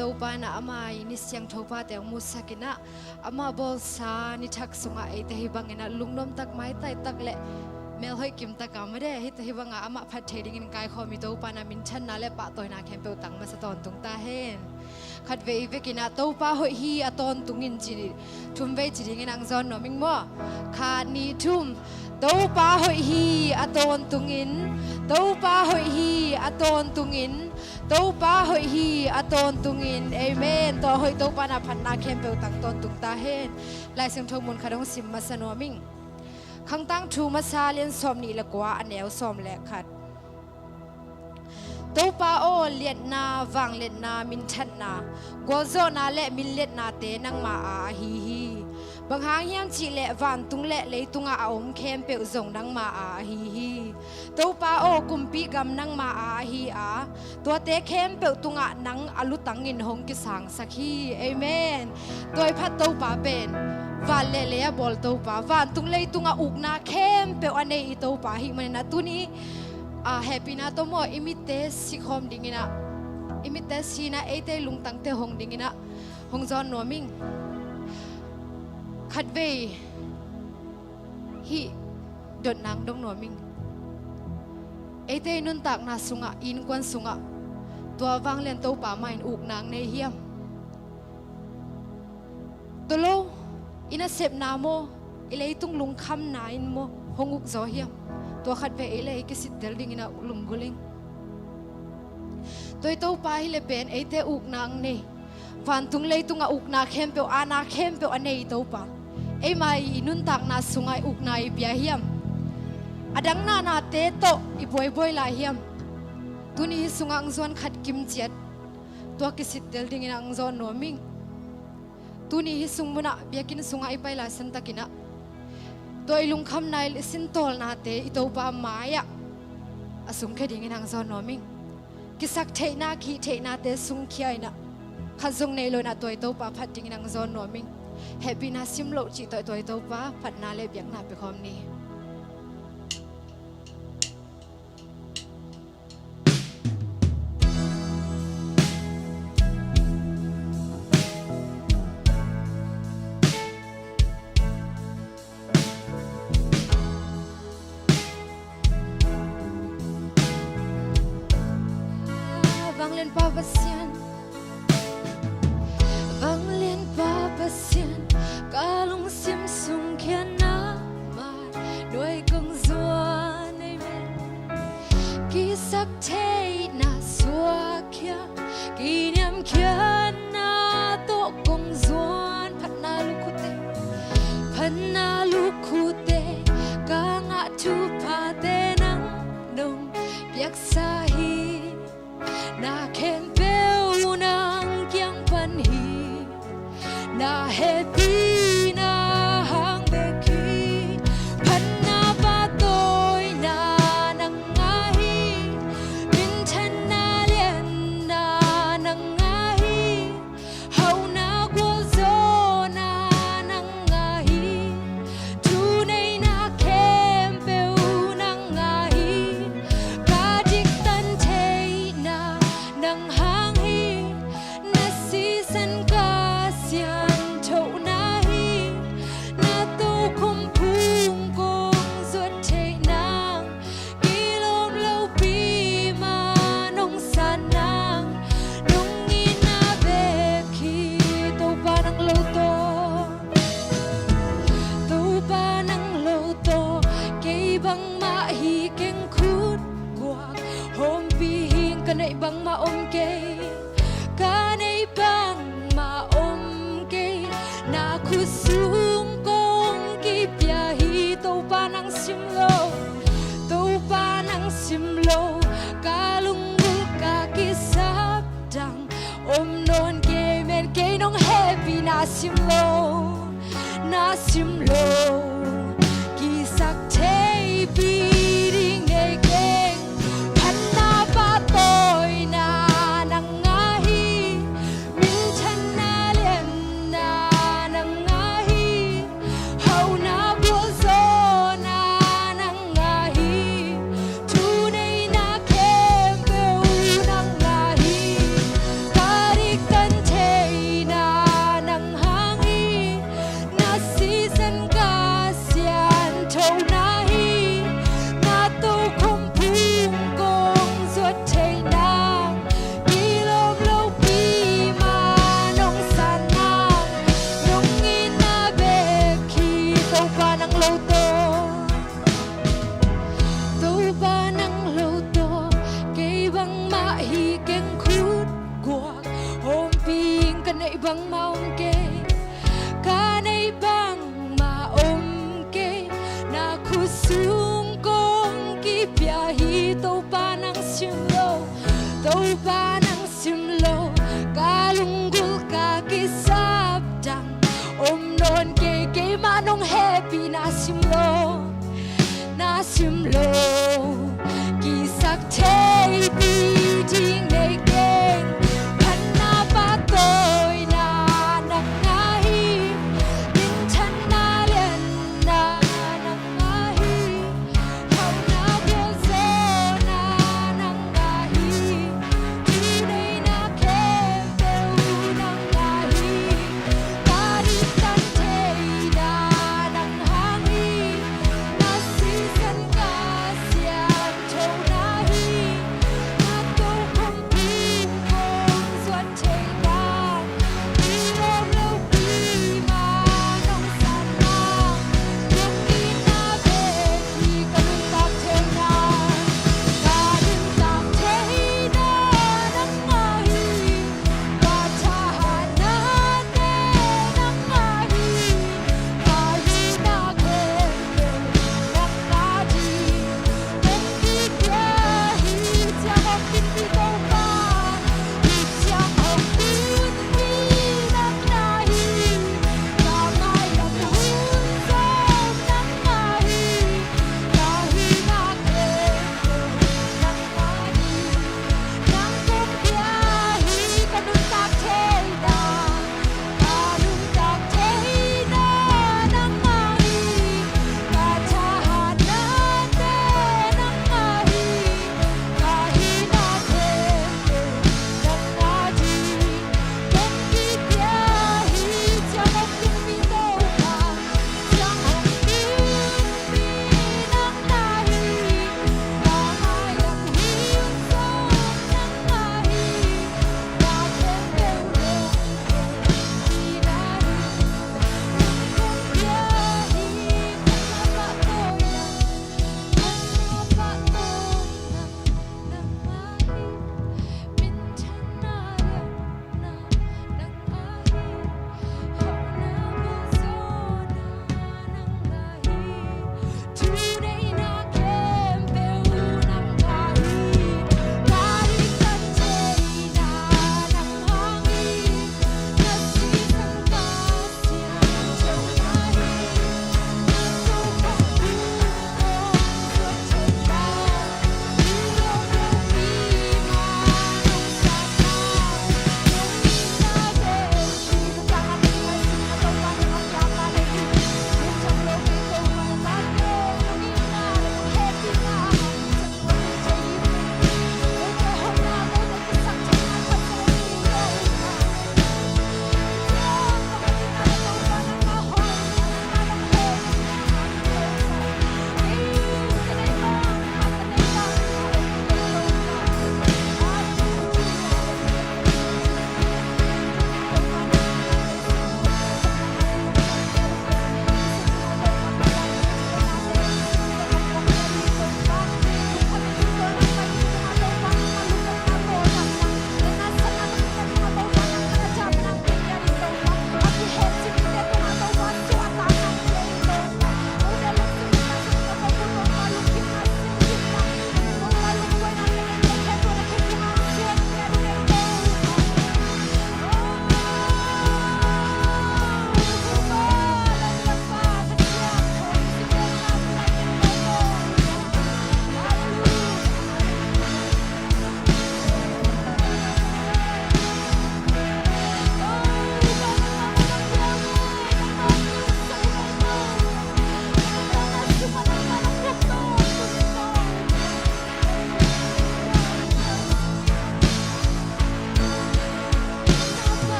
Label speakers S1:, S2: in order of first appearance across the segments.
S1: to pa na amay ni siyang thopa te musakina ama bolsa ni thak sunga e te hibangena lungnom tak mai tai tak le mel hoi kim ta ka made hi te hibanga ama phat theding in kai kho mi to pa na min than na le pa toy na khem pe tang ma sa ton tung ta hen khat ve ve kina to pa hoi hi aton tungin chi thum ve chi ding ang zon no ming mo kha ni thum to pa hoi hi aton tungin to pa hoi hi aton tungin to pa hoi hi aton tungin amen to hoi to pa na phat na khem pe tang ton tung ta hen lai sim thong mun khadong sim ma sa no mingขังตั้งทูมาซาเลียนสอมนี่ละกว่าอันแนวสอมแหลกขัดตัวป้าโอเลียนนาวังเลียนนามินชันนากัวโซนาเละมินเลียนนาเตนังมาอาฮีฮีบางหางยังจีเละวันตุงเละเลยตุงอาอมเข้มเปวส่งนังมาอาฮีฮีตัวป้าโอกุมปีกำนังมาอาฮีอาตัวเตเข้มเปวตุงอานังอลุตังอินหงกิสังสักฮีเอเมนตัวพัดตัวป้าเป็นวันเล่ๆบอลตัวป้าวันตุงเลยตุงอาอุกนาเข้มเปวอันเนยตัวป้าหิมันนะตัวนี้แฮปปี้นะตัวโมอิมิเตสิคอมดิ่งนะอิมิเตสินะเอเตลุงตังเตหงดิ่งนะหงจอนนัวมิงขัดเวฮีดดนางดงนัวมิงเอเตนุนตักนาสุงะอินกวนสุงะตัววังเลียนตัวป่าไม้อุกนางในเฮียมตัวโลอินาเสพนาโมอิเลยตุงลุงคำนาอินโมหงอุกจอเฮียมตัวขัดเวเลยกิสิเดลดิ่งนะลุงกุลิงตัวป่าฮิเลเป็นเอเตอุกนางในวันตุงเลยตุงอุกนาเข้มเปวอานาเข้มเปวอันเนยตัวป่าไอ้มาอินุนตักนาสุงไออุกนาอิเบียเฮียมอดังนาเตโตอิบอยลาเฮียมตุนี้สุงอังซวนขัดกิมเจียดตัวกิสิเดลดิ่งนะอังซอนนัวมิงตุนี้สุงมุนะเบียกินสุงไอไปลาสันตะกินะตัวลุงคำนายสินโตลนาเตอิตัวป่ามายะอสุงแค่ดิ่งนะอังซอนนัวมิงกิสักเทนาขีเทนาเตสุงเขียนะขัดทรงในโลนาตัวป้าพัดดิ่งนางโซนนัวมิงแฮปปี้นาซิมโลจิตัวป้าพัดนาเล็บอย่างนาไปคอมนี้บางเล่นป้าบัสยันKalung sim sung kia na mai đuôi công doan này men ký sắc thế na xua kia kỷ niệm kia na tổ công doan phát na lu khute ka ngã thu pa te nang nong biak sa hi na kem peu nang kyang pan hi na happy bang ma om ke kanay bang ma om ke na kusung kong ki biyahi to pa nang simlo kalunggul ka kisap dang om non ke men ke nong happy na simlo kisak te biring e keng panna pa toy na nang ngahi min chan na lem na nang ngahi hau na bo zo na nang ngahi tunay na kem peu nang ngahi karik tan non ke ma nong happy na simlo ki sak thei pi ding nei keng phan na pa toi na nak na hi din chan na len na nak na hi thau na bia zo na nak na hi tu nei na ke pe u nak na hi ta di tan thei na nak hang hi na si san ka sia thau na hi na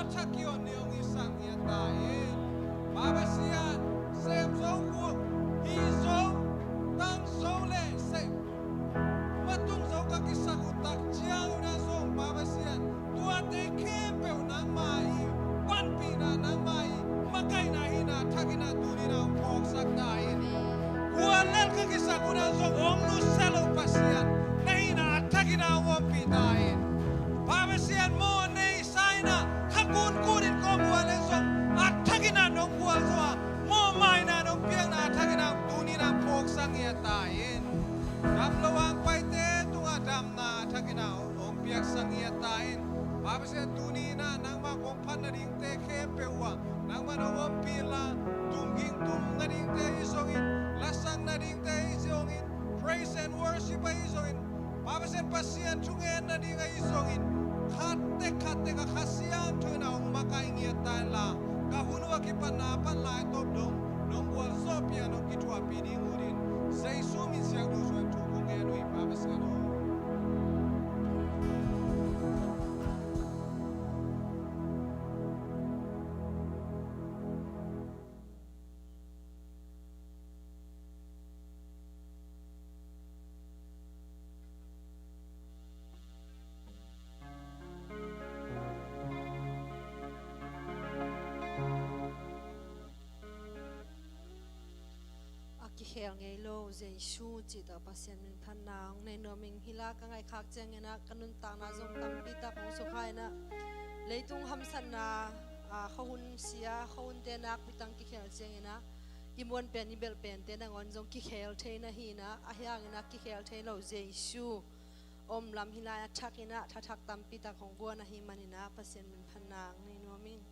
S2: thakio neong isang yatain babasian sem zong ku hi zong tang zong le se matung zong ka kisaku tak chiang na zong babasian tua te kempe na mai pan pina na mai makai na hina thakina tuni na phok sak dai kualel ka kisaku na zong ong lu selo pasian na hina thakina wom pi dai babasian mo nei saina hakun kurin ko buale zong athakina nong bual zoa mo mai na nong piang na athakina tuni na phok sang ya tain dam lawang pai te tunga dam na athakina ong piak sang ya tain babasian tuni na nang ma kong phan na ding te khe pewa nang ma no wom pi la tungging tum na ding te isongin lasang na ding te isongin praise and worship ay isongin babasian pasian chungen na ding ay isongin khate ka khasiam thuna ong makai ngia tan la ka hunwa ki panna pan lai top dong nong wal zopia nong kitwa pidi ngurin jaisu min siang du suan thu ko nge nui babasian o
S3: khel ngay lo Giêsu chỉ đạo pasien min phan nang nei no ming hila ka ngai khak chang ena kanun ta na zong tam pi ta pong so khai na leitung ham san na khawun sia khawun te nak pitang ki khel chang ena imon pen ni bel pen te na ngon zong ki khel the na hi na a hyang ena ki khel the lo Giêsu om lam hila thak ena thak tam pi ta khong bua na hi manina pasien min phan nang nei no ming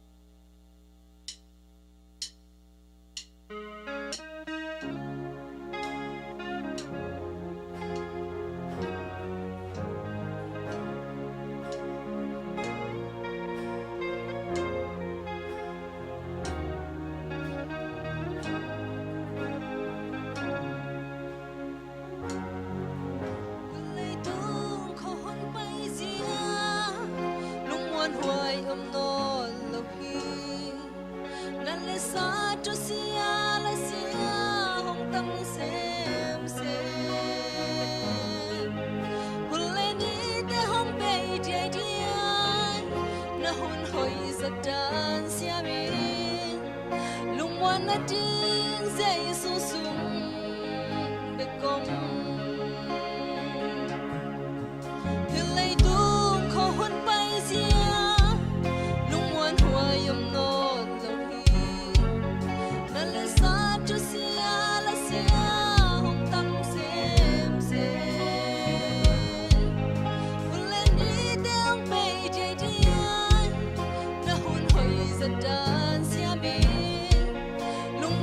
S3: hoài ôm non lâu hi nan le sa cho sia la sia hong tâm xem hôn lên đi te hong bay dia dia na hôn hoi za dan sia mi lung wan na ding zai su sum be kom hilai tung kho hôn bay sia yom non lo hi nan le sa cho sia la sia hong tam xem hôn lên đi te ông bay dia dia na hôn hoi za dan sia mi lung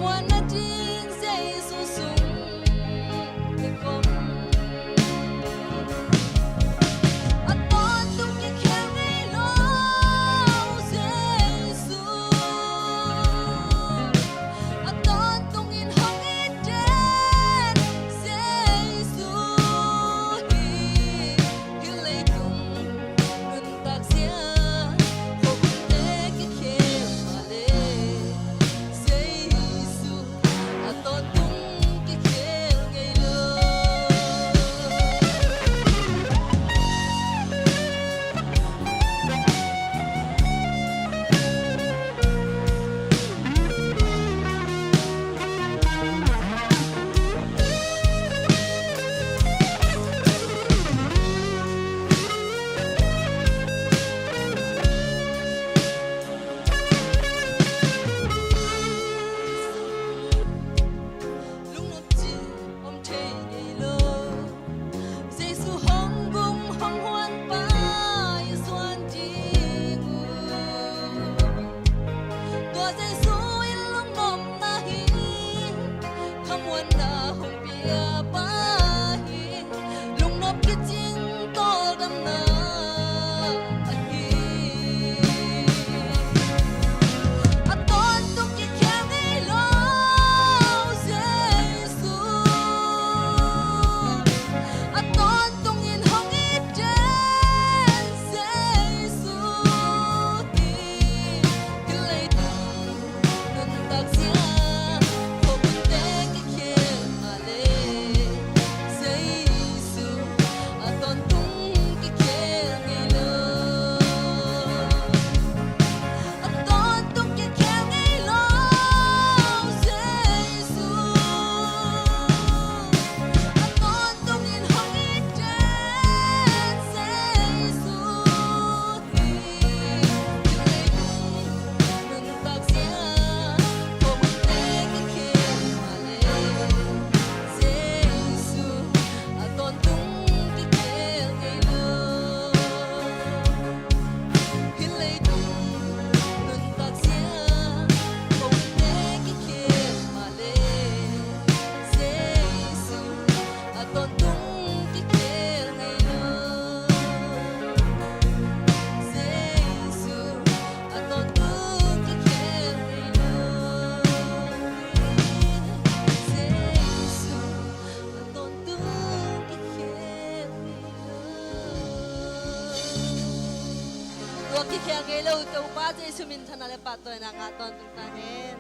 S3: ki khel nge lo to pa Jesu min thana le pa to na ka ton tung ta nen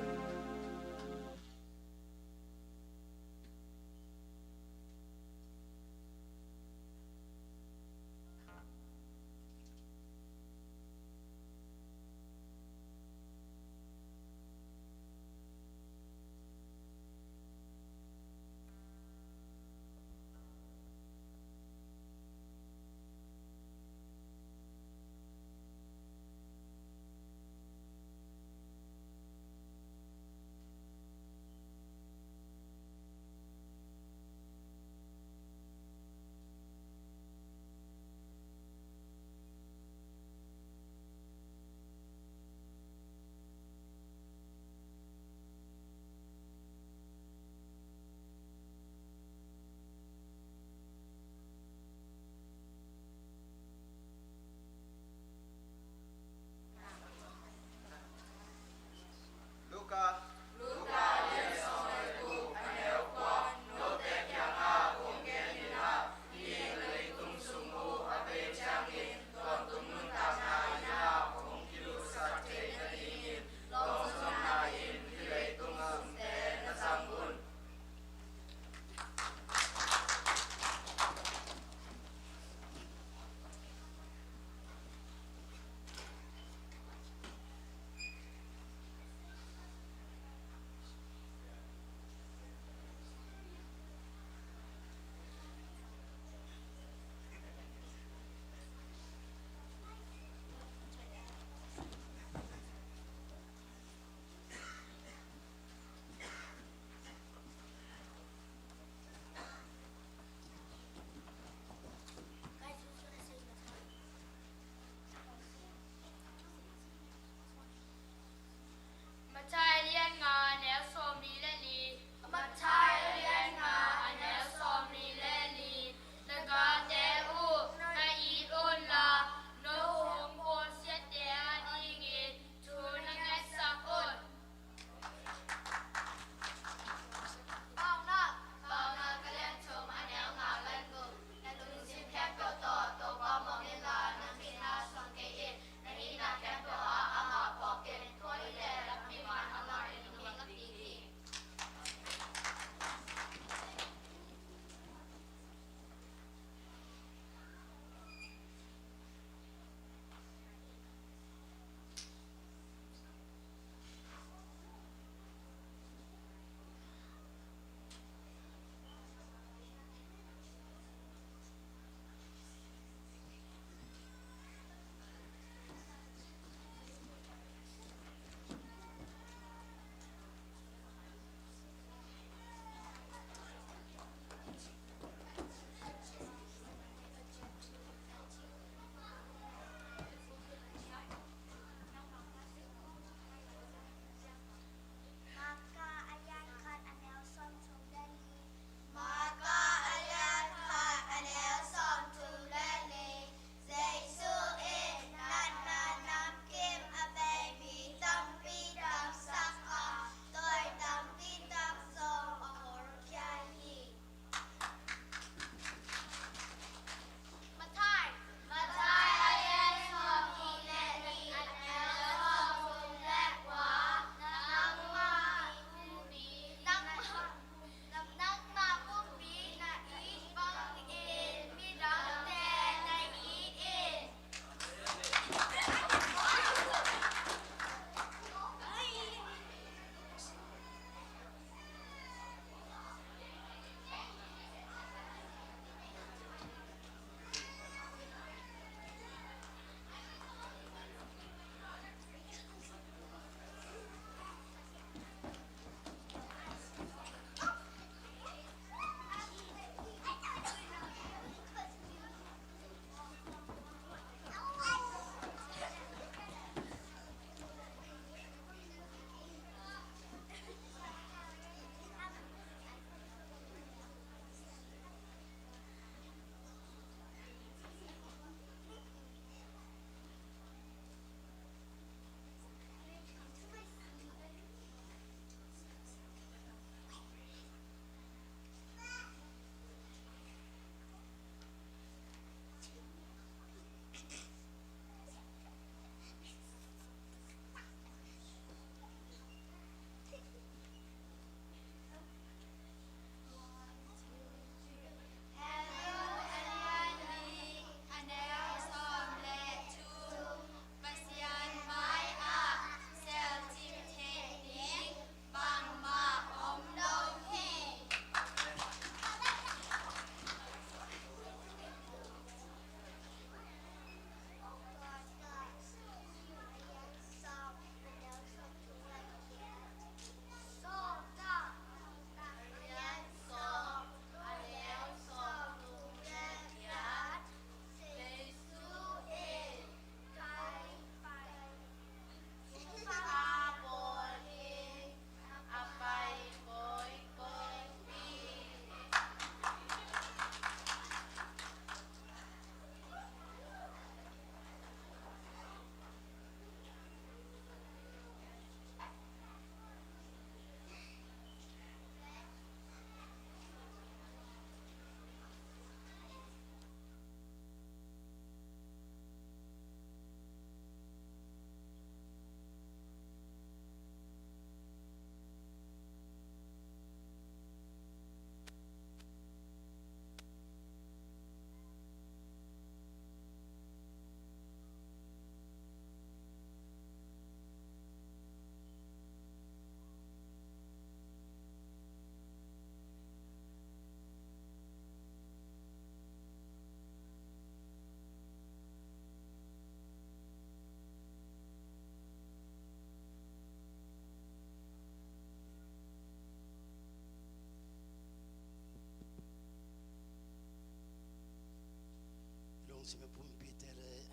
S4: สิบปุ่มปีเตอร์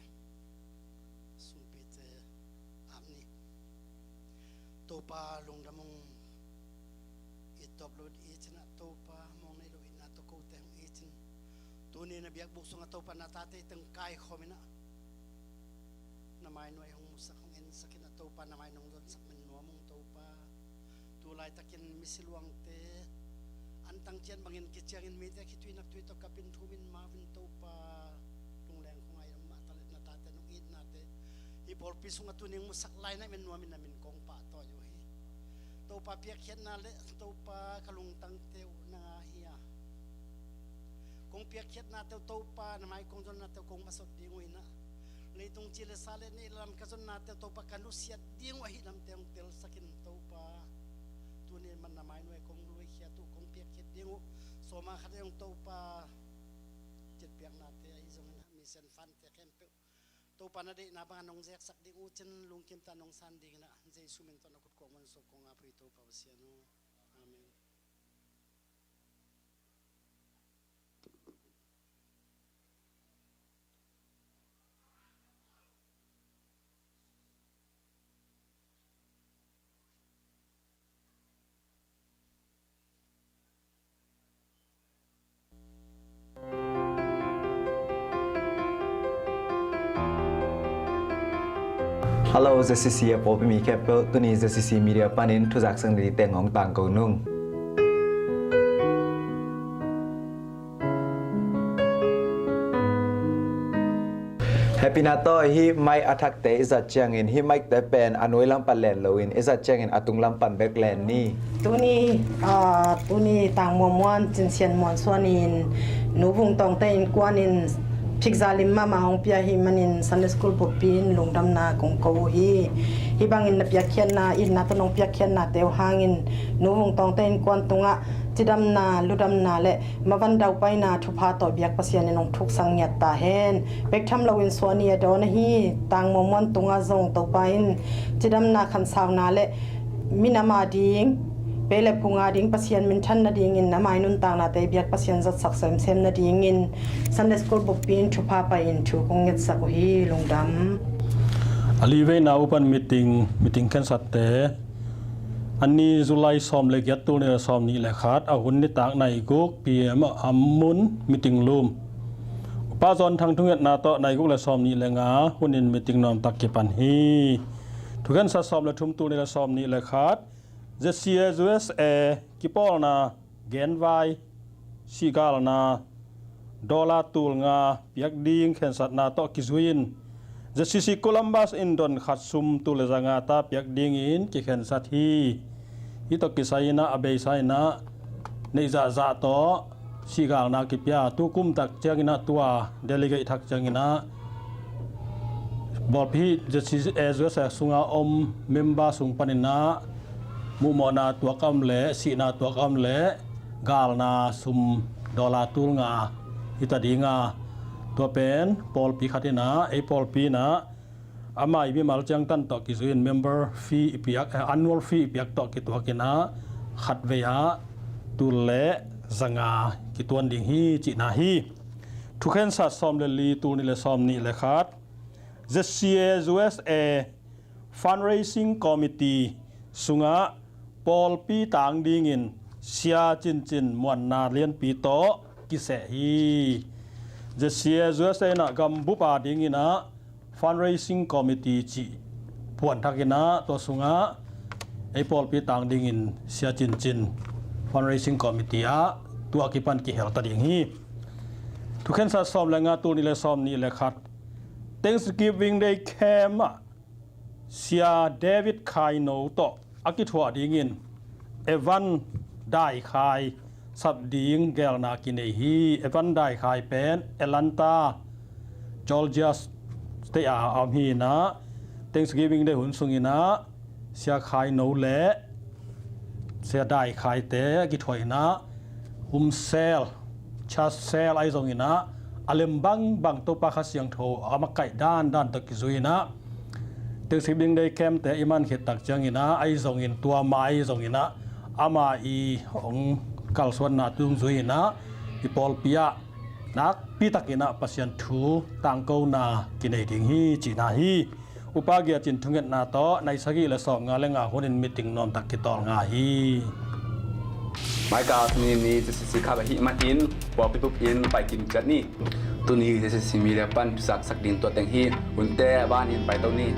S4: สุนปีเตอร์อาบนี่ตัวปลาลงดำมงอิตบลดอิชนะตัวปลามองในโลอินาตัวกูเต็มอิชนตัวนี้นะเบียกบุกสงตัวปลานาตาเตตึงกายคอมินะนามายหน่วยของมุสักของเอ็นสักินะตัวปลานามายนงดนสักมันนัวมงตัวปลาตัวลายตะกินมิสิลวงเตอันตั้งเจียนบางเงินกิจยังเงินมีแต่คิดวินักวิตกับเป็นทูวินมาวินตัวปลาลงแรงของไอ้มาตะเล็ดนาตาเตนงอิดนาเตอีบอลพิสุงตัวนี้มุสักลายนั่นเป็นนัวมินนามินกองป่าต่ออยู่ตัวปลาเปียกเขียนนาเละตัวปลากระลุงตั้งเตียวนาเฮียกงเปียกเขียนนาเตียวตัวปลาหมายกงจนนาเตียวกงมาสดดีงวยนะเลยตรงจิเลสาเลนี่ลำกระจนนาเตียวตัวปลากันลุเสียดีงวยลำเตียงเตียวสกินตัวปลาตัวนี้มันหมายหน่วยกงรวยเขียตัวกงเปียกเขียนดีงสมาขัดยังตัวปลาจิตเปียกนาเตียไอ้ตรงนั้นมีเส้นฟันเตียแคมเปตัวปลานาเดนาบานนงเซกสักดีอูเจนลุงคิมตานงซันดีนะเจสุมินตอนนักกุดกงมันสุกงอาปริโตปาวเสียโนอาเมน
S5: Hello, zcc Khaiboih mi kepel tuni zcc media panin thuzak sang ri teng hong tang ko nung. Happy Nato hi mai athak te izat changin hi mai te pen anoi lam pan len loin izat changin atung lam pan backland ni.
S6: Tuni tang momwan chin sian mon swanin nu vung tong te in kwanin Pixalim mama hong pia hi manin Sunday school popin lungdam na kong ko hi bangin na pia khian na in na tonong pia khian na teu hangin nu hong tong ten kwan tunga tidam na ludam na le mavan dau pai na thupa to biak pasian nong thuk sang nyat ta hen bek tham lawin swani do na hi tang momon tunga zong to pain tidam na khan saw na le minama ding pele punga ding pasien min than na ding in namai nun tang na te biak pasien zat sak sem na ding in Sunday school bopin thupa pa in thu kong nget sak hi lungdam
S7: alive na open meeting kan satte anni July som le gyat tu ne som ni le khat a hun ni tak nai gok pm amun meeting room pa zon thang thunget na to nai gok le som ni le nga hunin meeting nom tak ki pan hi thukan sa som le thum tu ne som ni le khat Sia kipol na genvai sigal na dola tul nga piak ding khen sat na to kizuin zcccolumbus indon khatsum tul zanga ta piak ding in ki khen sat hi to kisaina abei saina nei za to sigal na ki pya tu kum tak changina tua delegate thak changina bol phi zcc sunga om member sung panina mu mo na tua kam le si na tua kam le gal na sum dola tul nga itadi nga tua pen pol pi khatina e pol pi na amai bi mal chang tan to ki zuin member fee piak annual fee piak to ki tua kina khat ve ya tul le zanga ki tuan ding hi chi na hi thukhen sa som le li tu ni le som ni le khat the USA fundraising committee sunga Paul pi tang ding in sia chin mon na lian pi to ki se hi the USA na gam bu pa ding ina fundraising committee chi puan thakina to sunga ai Paul pi tang ding in sia chin fundraising committee a tu akipan ki hel ta ding hi thukhen sa som lenga tu ni le som ni le khat Thanksgiving Day camp sia David Kaino to akithwa dingin evan dai khai sab ding gel na kine hi evan dai khai pen Atlanta Georgia stay am hi na Thanksgiving Day hun sungina sia khai no le sia dai khai te akithwa na sel chas sel ai zongina alem bang to pa kha siang tho amakai dan to kizuina Thanksgiving Day camp te iman khit tak changina ai zongin tua mai zongina ama i ong kalswan na tung zuina i pol pia นักพิตักินะปัสยันทูต่างเกานากินไอดิ่งฮีจีนาฮีอุปาเกียจินทุงเกตนาโตในสกิและสองงาและงาคนอินมิติงนอมตักกิตอลงาฮี
S8: หมายกาตัวนี้จะสิข้าไปหิมาอินบอกไปปุ๊บอินไปกินกันนี่ตัวนี้จะสิมีเรียปันสักดินตัวแต่งฮีหุ่นแต่บ้านอินไปตัวนี้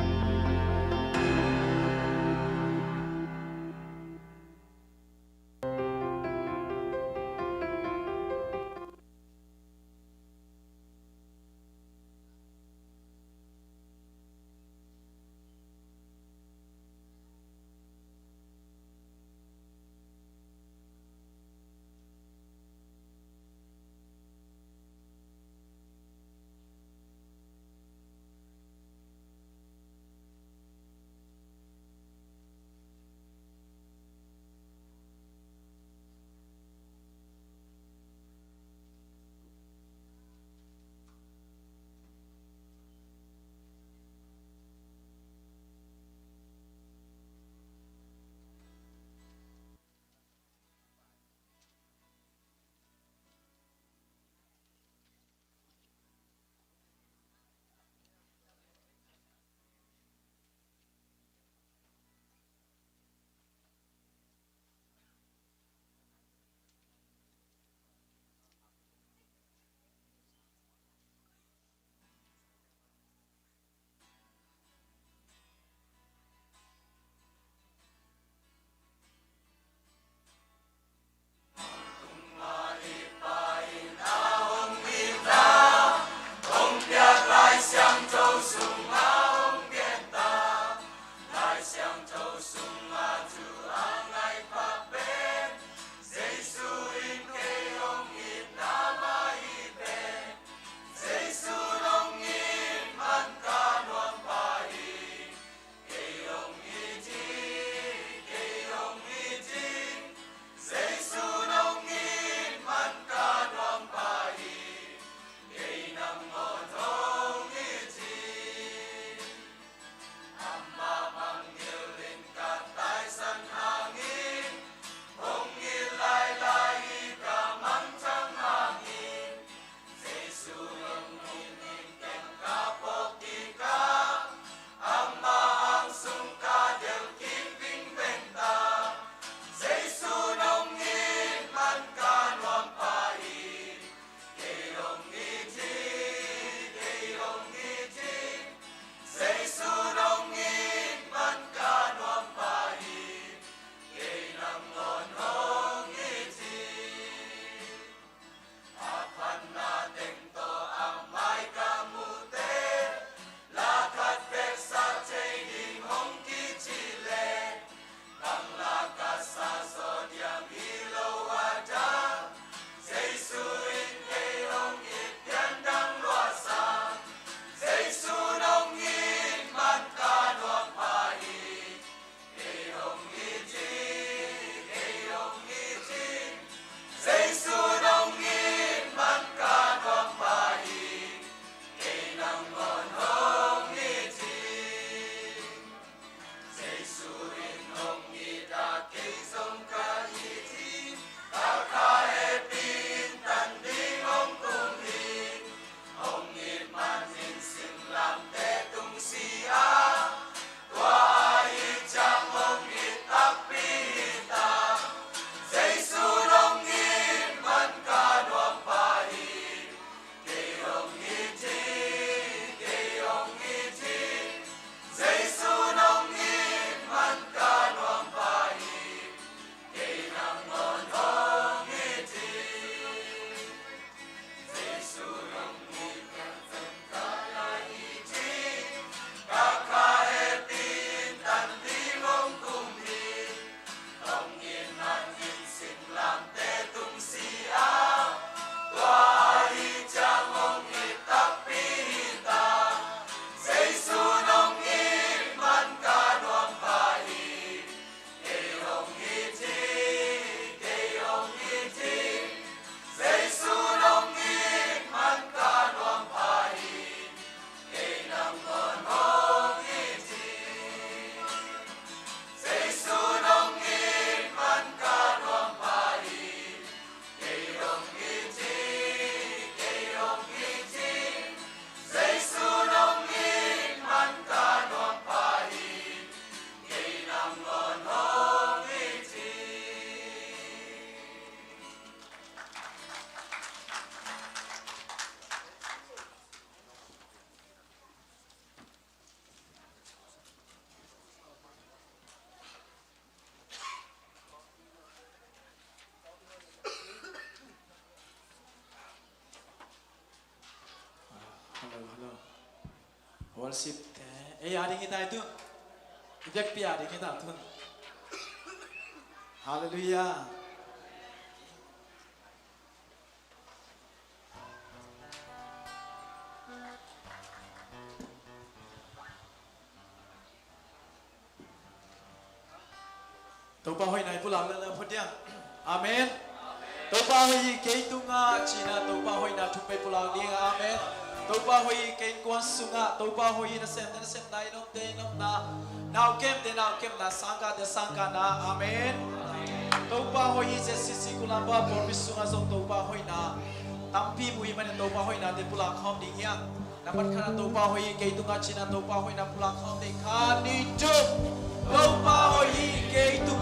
S9: worship te e ya ding tai tu ibek pia ding ta tu hallelujah tàu bao hồi này phụ làm lên phật điện amen tàu bao hồi cái tung chỉ là tàu bao hồi là chụp phụ làm điện amen tàu bao hồi cái quan sung tàu bao hồi là xem này nông tê nông na nào kem na sang ca na amen tàu bao hồi sẽ zcccolumbus por bisung song tàu bao hồi na tampi mui mana tàu bao hồi na để phụ làm không đi nhá dapat khana tàu bao hồi cái tung chỉ là tàu bao hồi na phụ làm không để khăn đi chụp tàu bao hồi cái tung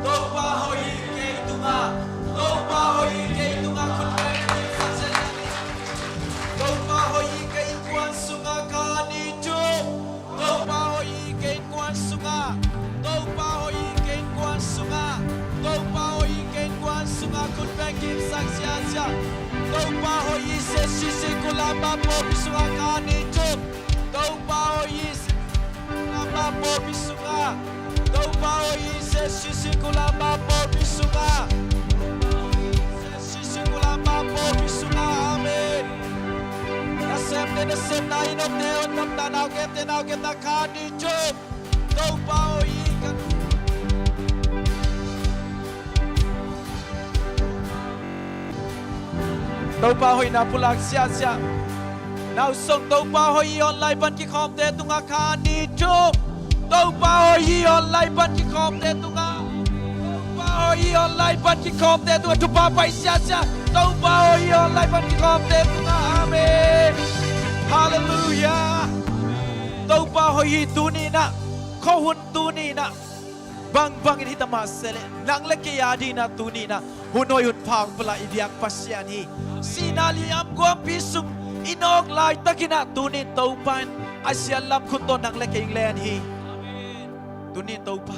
S9: tàu bao hồi cái tung tàu bao hồi cái tung khun bé tàu bao hồi cái quan sung khăn đi chụp tàu bao hồi cái quan sung tàu bao hồi cái quan sung tàu bao hồi cái quan sung khun bé kim sang sia tàu bao hồi sẽ zcccolumbus por bisung khăn đi chụp tàu bao hồi Lama por bisunga, tau bao se zcccolumbus por bisunga, zcccolumbus por bisunga, amen. Nasem na inom teon nam ta nau kem ta khani chop, tau bao kan. Tau bao na pulak sia. Nào song tàu bao hồi online ban ki khom te tunga khani chụp tàu bao hồi online ban ki khom te tunga tàu bao hồi online ban ki khom te tunga chụp ba pai sia tàu bao hồi online ban ki khom te tunga amen hallelujah tàu bao hồi tu ni na kho hun tu ni na bang in hitama sele nang le ke ya di na tu ni na hunoi hun phang pala ibyak pasian hi sinali am guam pisum inok lai takina tunin taupan asya lam khuton nang leking len hi tunin taupa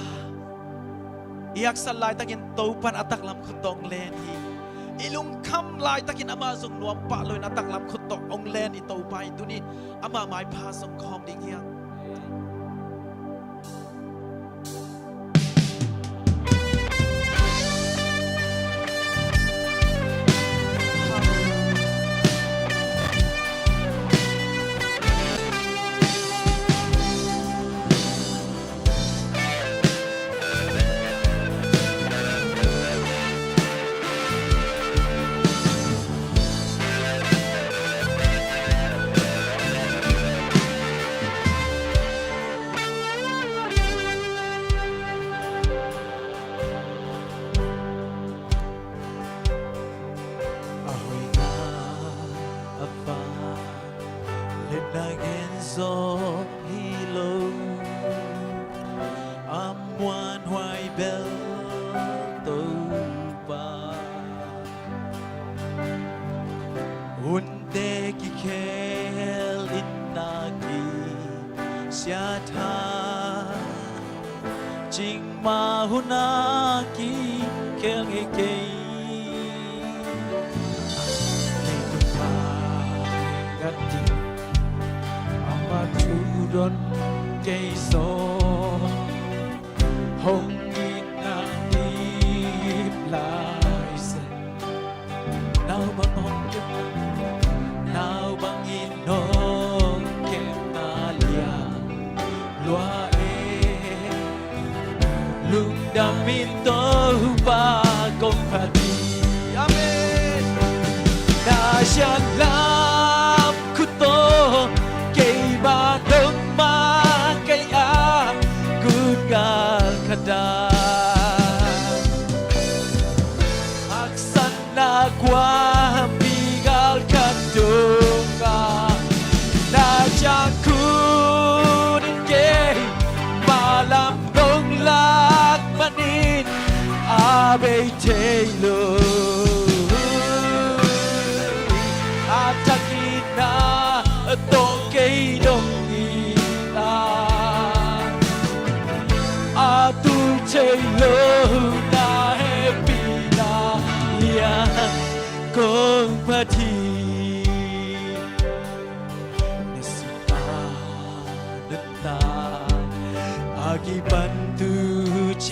S9: iyak sal lai takin taupan atak lam khutong len hi ilung kham lai takin ama zong nuam pa loi atak lam khutong ong len i taupai tunin ama mai pha song khom ding hiang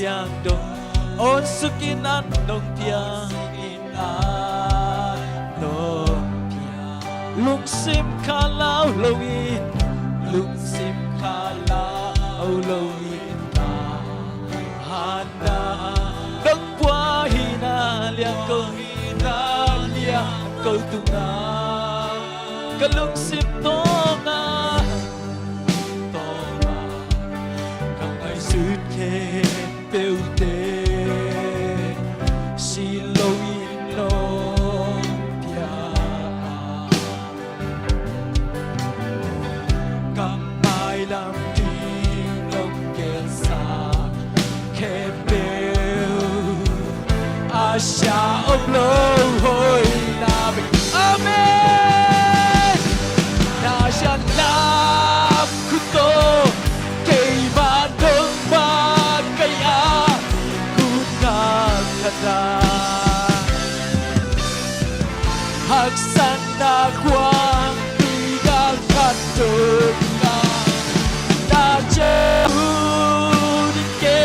S9: chiang đông ôn sukin an đông pia in an đông pia lung sim kha lao lâu in lung sim kha lao lâu in ta hana đông qua hina liang câu hina liang câu tung na cái lung sim to nga càng ngày sứt khe bêu tê si lâu in lo pia cầm mai làm đi lòng kẹt xa khe bêu Asha ốc lâu hồi na bình amen na shan lam kuto kay ba dong ba kaya kuna kada haksan na kwang bigal kato na jauh ke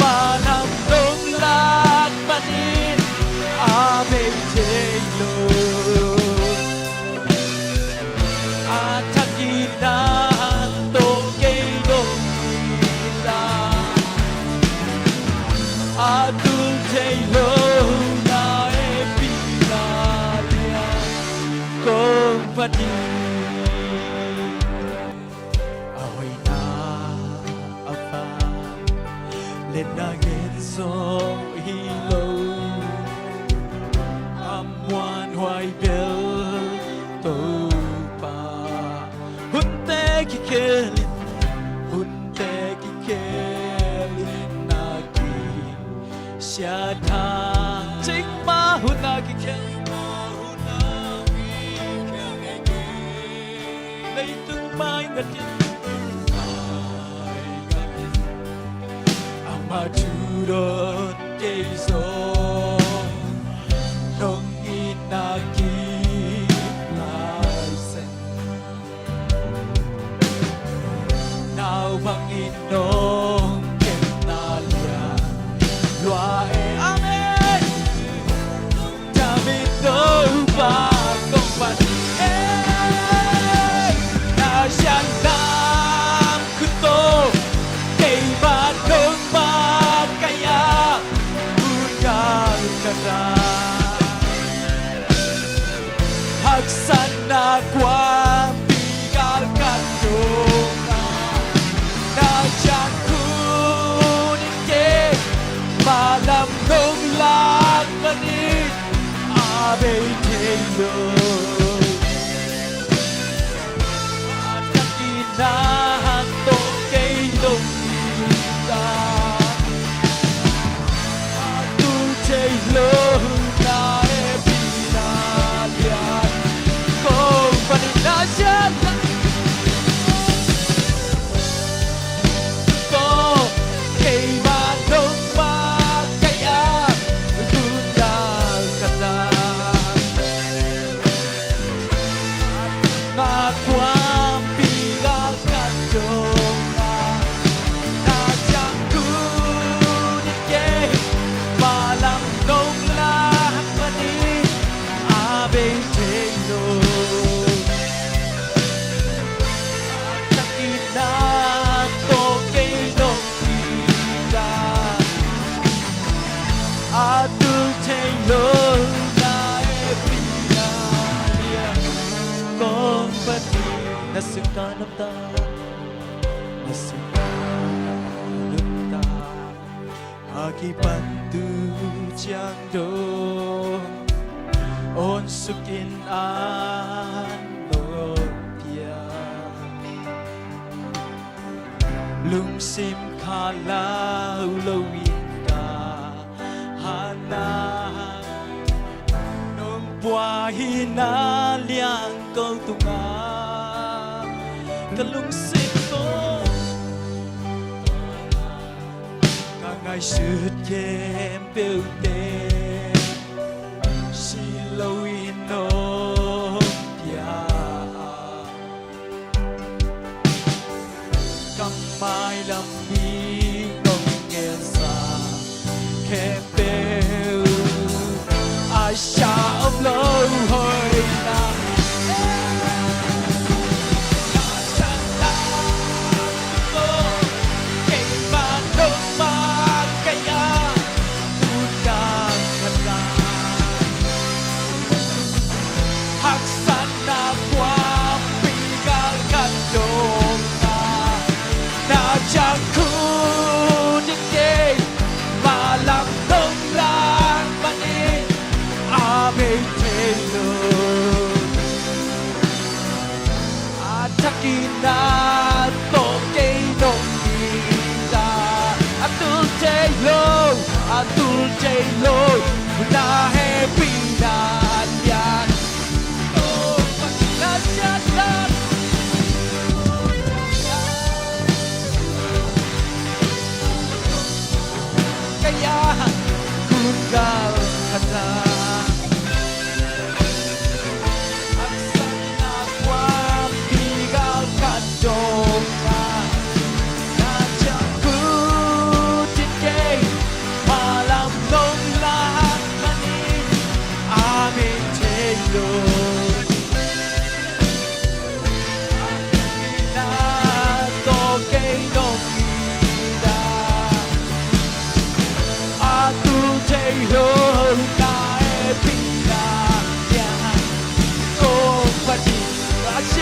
S9: manang dong lat manin abe telo atakina to kedo ila adul telo na epinalia company ahoy na afa let na get so hilo amwan hoài bel to pa hunte ki kelin na ki sia tha chính ma hunna ki kelin lấy từng mai ngật amaduron keizo nong inaki laisen now bang inong kenalia loa e amen damit do ba kong pan na sian nam kuto kay ba dong ba kaya bunyal kada haksan na kwang bigal kadona na siyan kunin ke malam nung lang manin abe telo inahan to kay dong ita atul telo na epinalian kong paninasyan to kay manong magkaya gundal kata nakwang bigal kadona na siyang kunin kay malang nung lahat manin abe telo nakina to kay nung ila atul telo na epinalia kong pati nasukanap ta akibantu chiang dong on sukin an pia lung sim kha lao lowin ka hana nong bua hina liang câu tunga kalung sim to ngày sứt kem bêu tê si lâu ino pia cầm mai làm đi ngông nghe cha ông lâu hồi na na to kay dong ida atul jay lo na happy na yan oh na jalan kaya kugal kata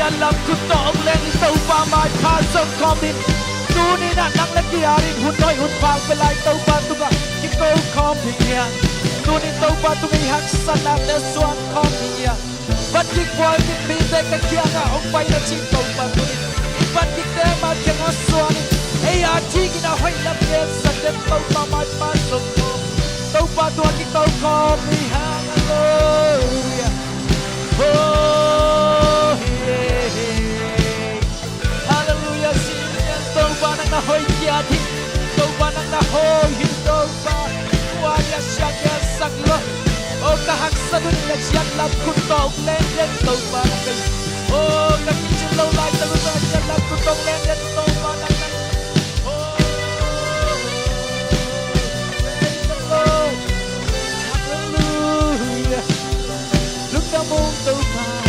S9: alam ku tong leng tau pa mai pha som komin tu ni na nang la kia rin hun noi hun phang pe lai tau pa tu ga ki ko kom hiya tu ni tau pa tu ngai hak sanam na suan kom hiya bat ki kwal ki bi te ka kia ga ong pai na chi tau pa tu ni bat ki te ma ke ngo suan ei a chi ki na hoi lam ke sa te tau pa mai pha som tau pa tu ki tau kom hi hallelujah na hoi kia thi tau ba nang na hoi hin tau ba wa ya shak ya sak lo o ka hak sa dun ya chiat lap kun tau len len tau ba kai o ka ki chin lo lai tau ba chiat lap kun tau len len tau ba nang na o hallelujah look down on tau ba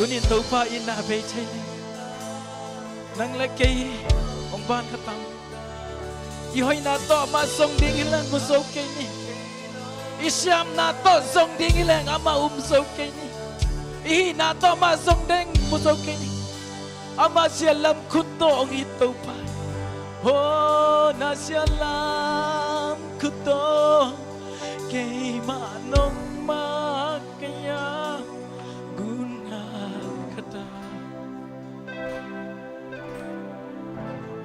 S9: tunin tau pa in na be chai nang le ke ong ban khatam i hoi na to ma song ding hilang mu so ke ni i siam na to song ding hilang ama so ke ni i na to ma song ding mu so ke ni ama sialam khut to ong i tau pa ho na sialam khut to ke ma nong ma ke ya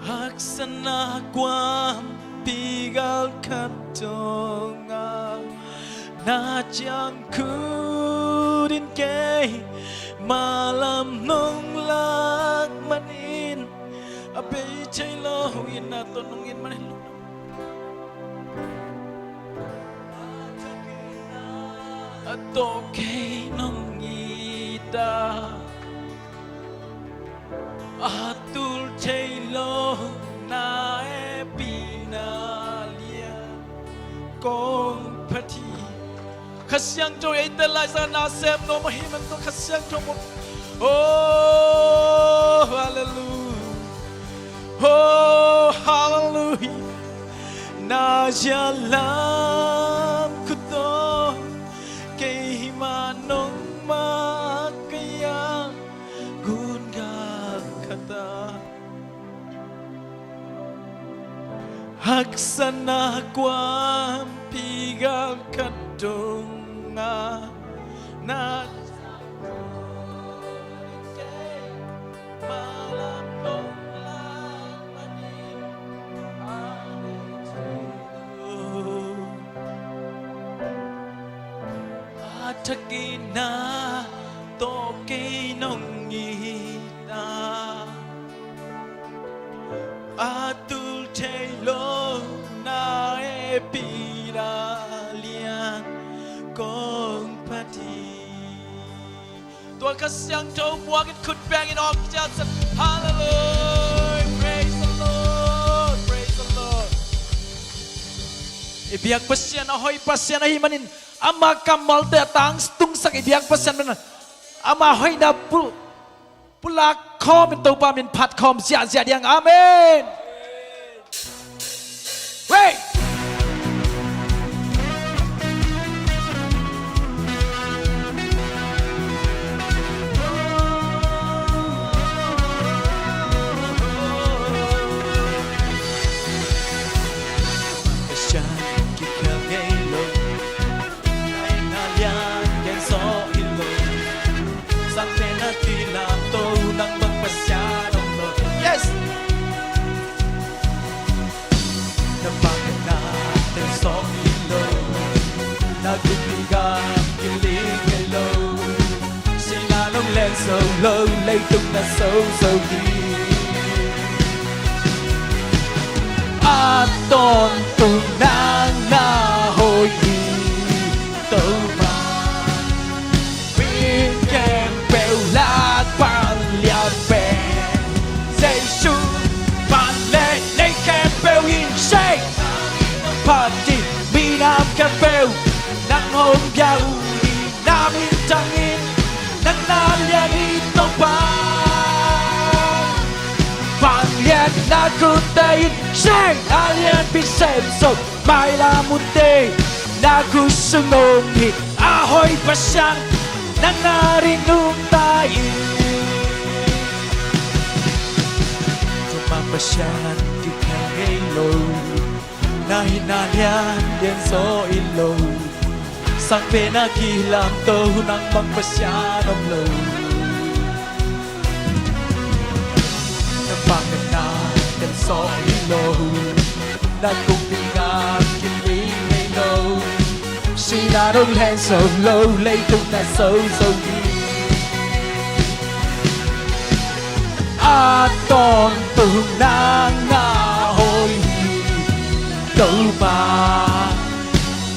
S9: haksana kwam pigal katonga na chang kudin ke malam nong lak manin abe chai lo in na to nong in manin ato ke nong ida atul chelo na epinalia kong pati khasyang jo ei te lai sa na sem no mahiman to khasyang jo mo oh hallelujah na jalam kuto kay manong makaya gunga kata haksana kwam pigal kadunga na Takina toke nongita atul telo na epira lian kong pati Tuhan kasih yang jauh buangin kutbangin ok jasa hallelujah praise the Lord praise the Lord ibiak pasyan ahoy pasyan ahimanin ama kamal te tang tung sak ibiak pasyan benar ama hoy na pulak kom itu pamin pat kom sia sia diang amin wait sâu lâu lấy tung là sâu sâu đi a tôn tung nang na hồi đi tâu mà bên kem bèo lá quang liao bè dây su bạn lệ lấy kem bèo in say party mi nam kem bèo nang hôm giàu đi nam in trăng in nang na lian in tông ba vàng lian na cứ tay sang na lian bị xem sâu mai là một tê na cứ sưng ôm hi a hoi ba sang nang na rin nung tay cuma pasyan di kay low na hinalian yan so ilo sang pinakilam to ng magpasyanong low Napakit natin so ilo na kung tingnan kiling ngay low sinarong hen so low lay tung na so so deep at ton tung nang nahoy đâu ba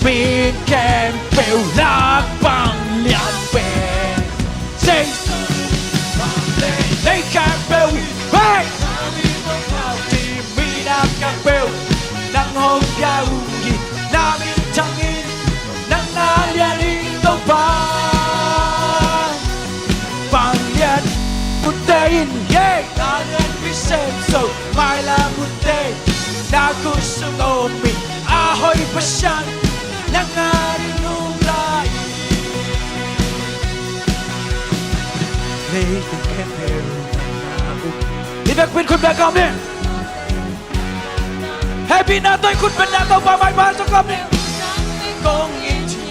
S9: bên kem bèo lá bằng lian bè dây lấy kem bèo hey thì mi nam kem bèo nắng hôm giao gì nam in trăng in nắng na lian in đâu ba bằng lian một tê in yeah na lian biết xem rồi mai là một tê na cứ sương ôm mình a hoi pasyan nangarin nung lai lấy từng khen đều đi về quên khuyên về con đi happy na tôi khuyên về nhà tôi và mai ban cho con đi con nghĩ chi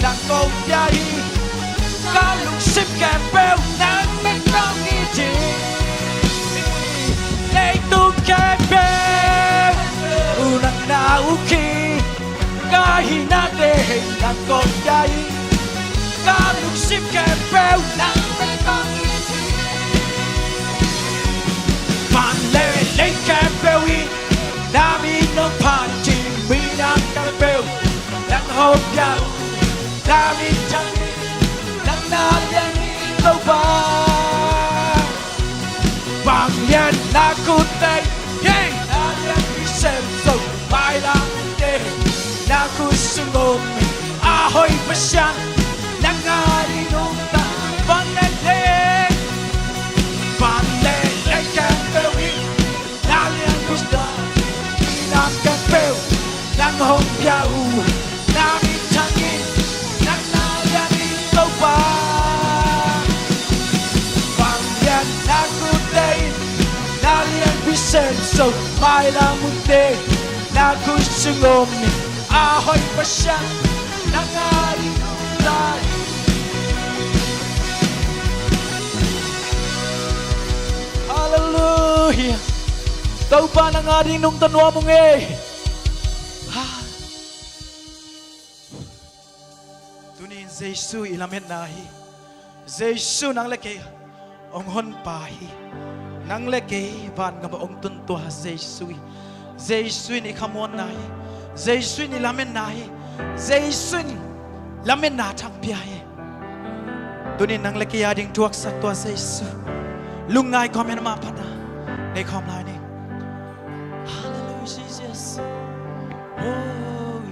S9: nang công gia hi ca lục xếp kèm bèo nang bên trong nghi chi lấy tu kèm bèo nang na uki ca hi na de nang công gia hi ca lục xếp kèm bèo nang bên trong nghi chi bạn lệ lấy kèm bèo hi na mi nông pan chi mi nang kèm bèo nang hôm giàu Nami changi, nang na liani tàu ba vàng yên na cút đây hey na yên đi xem sầu mai là đây na cút sung ôm a hoi bất san na ngài đi nông ta vang lên đây vang lên lấy càng bêu đi na yên đi ta na càng bêu na hồng yau na đi thang in na yên đi tàu ba vang yên na cút đây na yên đi xem sầu mai là đây na cút sung ôm a hoi bất san na ngài đi nông ta Hallelujah. Tau pa ng ating nung tanwa mong Tunin Jesu ilamin nahi. Jesu nang leke ong hon pahi. Nang leke van nga maong tuntua Jesu. Jesu ni kamon nahi. Jesu ni lamin nahi. Jesu ni lamin na thang piyahe. Tunin nang leke yading tuwak sa tua Jesu. Lungay komen mapana.ในคอมไลน์นี่ Hallelujah Jesus oh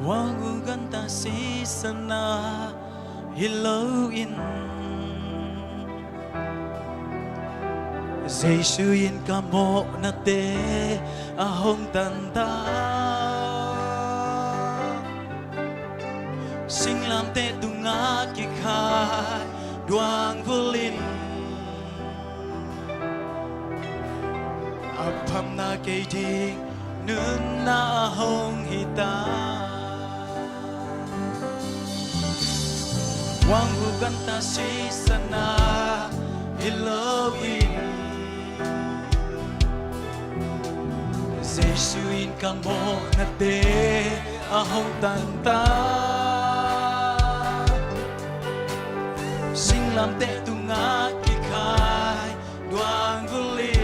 S9: Wangu ganta sisana Hiloin Jesu yin kamo na te ahong tanda Sing lam te tunga ki khai duang vulin Apam na kay ding nun na hong hita Wang uganta si sana ilawin Jesuin kamo na te ahong tanta Sing lam te tunga ki khai duang vuli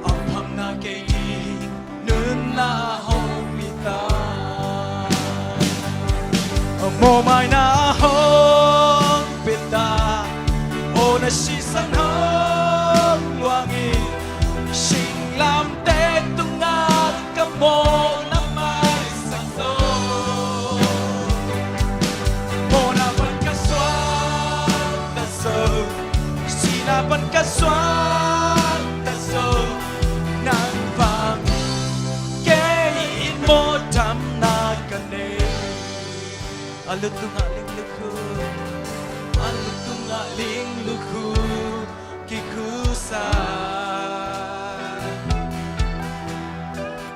S9: Apam na kay ding nun na hong mita Mo mai na hong pita O na si san hong luangin Sing lam te tunga kamo na mai sakso Sinapan ka swat taso Nang pang kain mo tam na kane Alut tungaling luku Alut tungaling luku Kikusa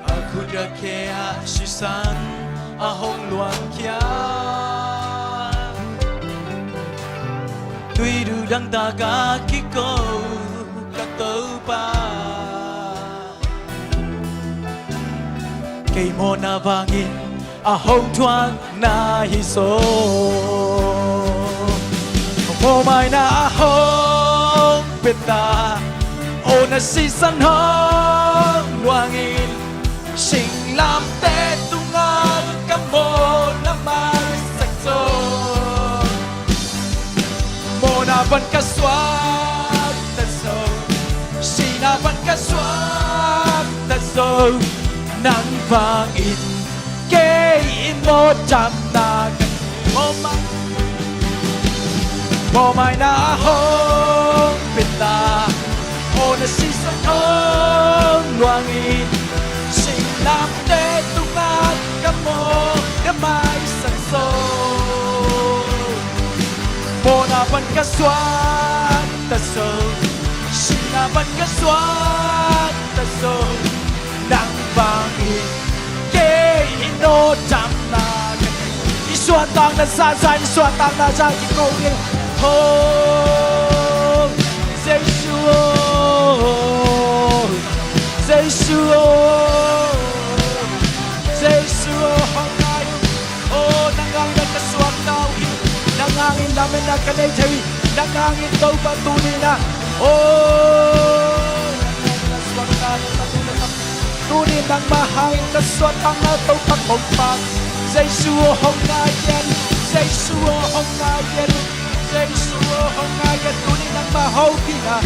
S9: Aku dah kaya sisan Ahong luang kia Tuy đủ đăng ta cả khi câu các tấu ba Cây mô na vangin a hong thoáng na hi so Mô mai na hong peta O na si san hong luangin Sing lam te tungan ka mo na mai sakso Sinapan ka swat taso Sinapan ka swat taso Nang vangin Kain mo jam na Mo mai na hong pita O na sisan hong luangin Sinam te tungan ka mo Na may sanso Sinapan ka swat taso Sinapan ka swat taso Nang vangin Kain no jam na Iswat ang nasasan Iswat ang nasa kikongin Oh Jesu Jesu Jesu Oh nangangan ka swat tao Nangangin namin na kanay tayo Nangangin daw patuloy na Oh Nangangin na swak tayo tu ni nang mahang ka suat ang to tak bong pang Giêsu hong nga yen Giêsu hong nga yen Giêsu hong nga yen tu ni nang mahau pina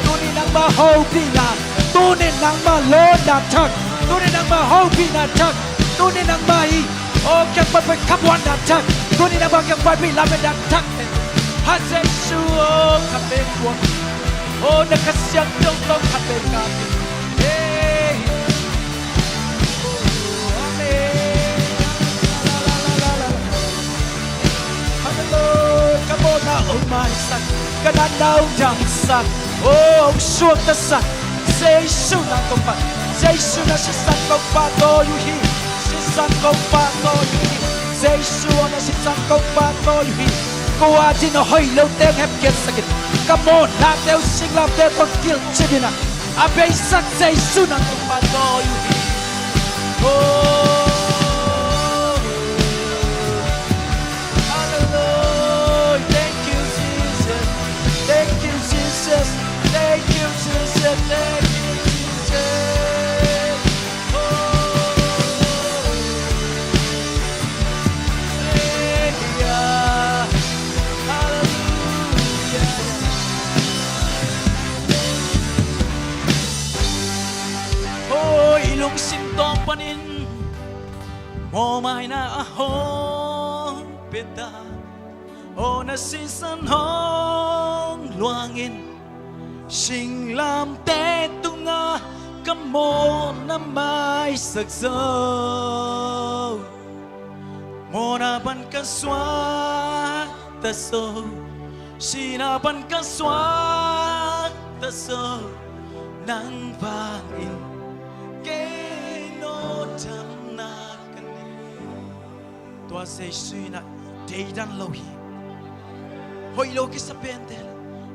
S9: tu ni nang mahau pina tu ni nang ma lo na thak tu ni nang mahau pina thak tu ni nang mai o kyak pa pe kap wan na thak tu ni nang ba kyak pa pi la me na thak ha Giêsu ka pe ko o na ka siang dong dong ka pe ka hey Come on now, oh my son, cái đàn đau chẳng sạch, oh suốt ta sạch, Giêsu là công phạt, Giêsu là sự sạch công phạt tôi yêu hi, sự sạch công phạt tôi yêu hi, Giêsu là sự sạch công phạt tôi yêu hi, cô à chỉ nó hơi lâu tiếng hẹp kiệt sakit, come on, làm theo sinh làm theo con kiệt chưa đi nào, à bây sạch Giêsu là công phạt tôi yêu hi, oh. Thank you, Jesus. Thank you, Jesus. Oh, hallelujah. Hallelujah. Oh, ilong sintong panin mo may na ahong peta. Oh, nasisan hong luangin Sinh làm té tung ngã Căm mô năm mai sạc dâu Mô na ban ca xoát ta sâu Xì na ban ca xoát ta sâu Nắng vàng in Kê nô chăm na căn đi Tua sẽ suy na Đầy đàn lâu hi Hoi lâu kì sa bên tê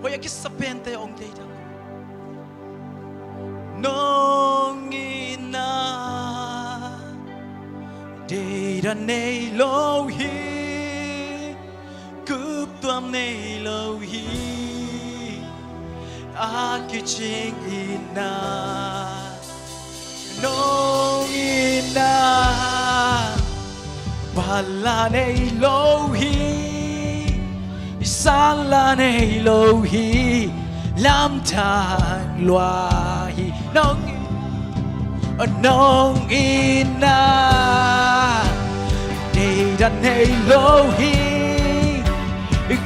S9: Hoi kì sa bên tê ông đầy đàn Nong ina Đầy đàn này lâu hi Cướp tuam này lâu hi Aki ching ina Nong ina Bala này lâu hi Sang la này lâu hi Lam thang loa hi Nong ina Đầy đàn này lâu hi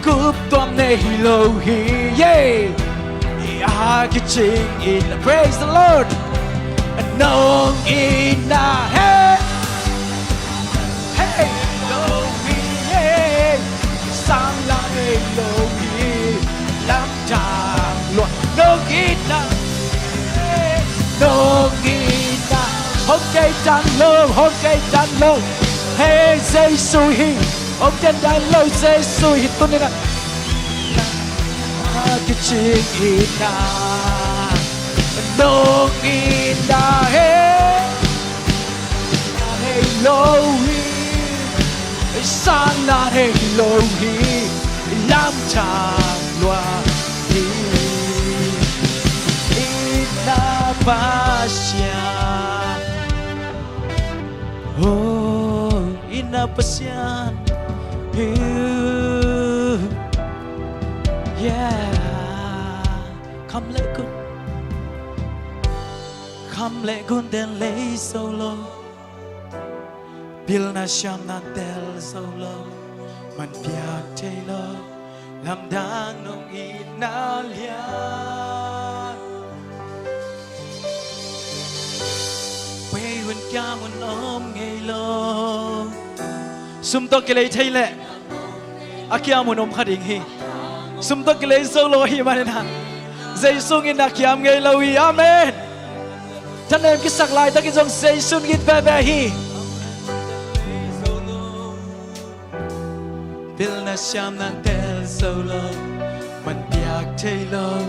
S9: Cướp toam này lâu hi Yeah Aki ching ina Praise the Lord Nong ina Hey Hey lâu hi Yeah Sang la này lâu hi Lam thang loa Nong ina Nong ina Hôm cây tràn lâu Hey Giêsu hi Hôm trên đàn lâu Giêsu hi Tôi nên là Cái chuyện ina Nong ina Hey Hey lâu hi Sang là hey lâu hi Lam thang loa hi Ina pasya Oh ina pasyan Yeah Come let kun den lay solo Bil na sham na tel solo Man piak taylor Lam dang nong ina lian Quay hun kia mun om ngay lo Sum to ke lay thay lệ Akia mun om khading hi Sum to ke lay solo hi manena Giêsu ngin na kiam ngay lo hi Amen Thân em cái sạc lại ta cái dòng Giêsu ngin về về hi Bil na sham na tel solo Man piak taylor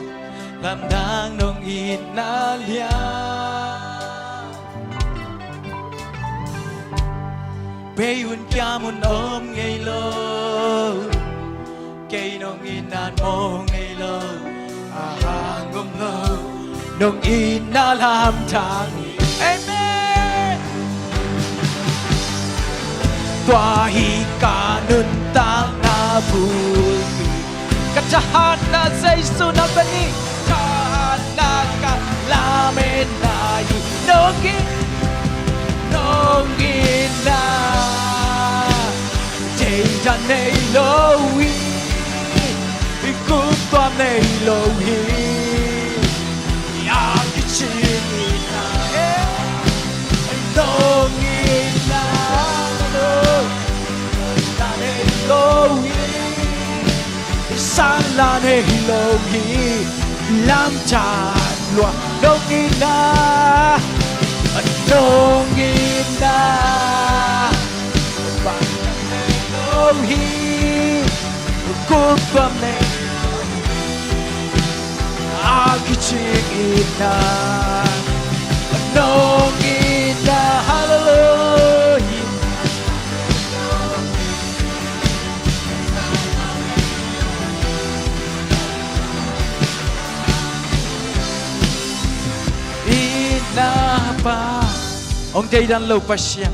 S9: Lam dang nong ina lian Bê hun kia mun ôm ngay lo Cây nong inan mo ngay lo Ahang ngom lo Nong ina lam thang Amen tua hi kanun ta na bumi kacahan na Yesu na bani kana ka lamen na nongin na dei da nei lohi ikup tua nei lohi ya kichina nongin na la nei lohi sang la nei lohi lam chan lua nongin na Lohi kupame akichina nongina hallelujah inapa ông đây đang lâu pasien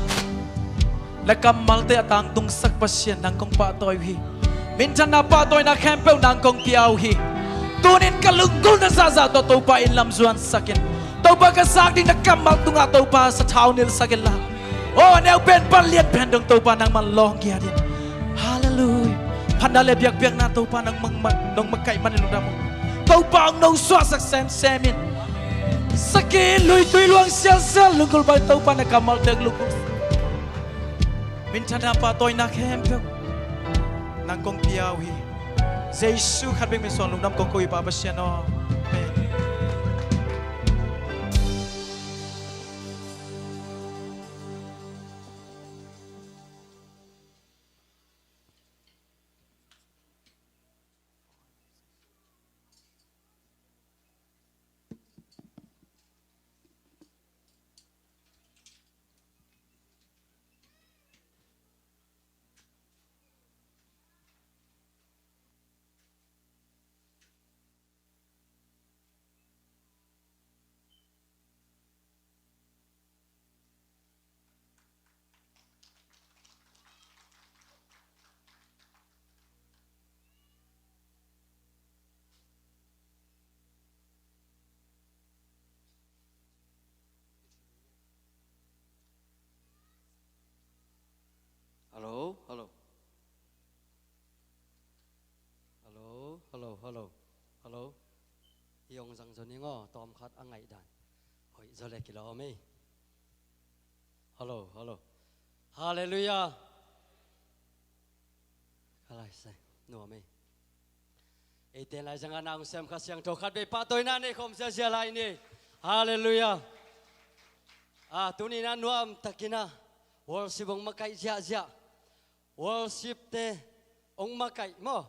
S9: là cầm mal te tang tung sak pasien nang kong pa toy hi min chan na pa toy na campel nang kong piao hi tunin kalungkul na sa to to pa in lam zuan sakin to ba ka sak ding na kamal tunga to pa sa thau nil sakin la oh neo pen pan lian pen dong to pa nang man long kia din hallelujah phanda le biak biak na to pa nang mang makai man lu dam to pa ang no swa sak sem semin sakin lui tui luang sia sia lungkul ba to pa na kamal te lungkul min chan na pa toy na campel nang kong piao hi Jesus khát bên mình soạn lùng năm con coi bà bác nó
S10: Hello, hello. Hello, hello, hello. Hello. Yong sang zo ni ngo tom khat angai dan. Hoi zo le kilo mi. Hello, hello. Hallelujah. Kalai sai no mi. E ten lai jang anang sem kha siang to khat be pa toy na ne khom sia sia lai ni. Hallelujah. Tuni na nuam takina. Worship ong makai sia. Worship te ong makai mo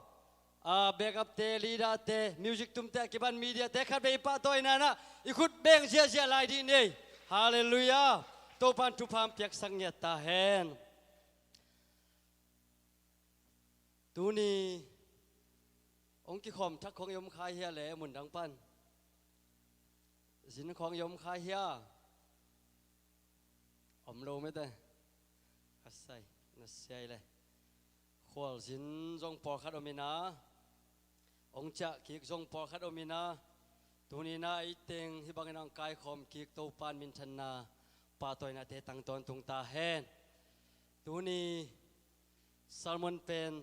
S10: backup te leader te music tum te kiban media te khat be pa toy na ikut beng sia lai di nei hallelujah to pan tu pham piak sang nya ta hen tu ni ong ki khom thak khong yom khai hia le mun dang pan zin khong yom khai hia om lo me te asai na sai le khol zin zong por khat omina ong cha kik zong por khat omina tunina iteng hi bangin ang kai khom kik to pan min than na pa toy na te tang ton tung ta hen tuni salmon pen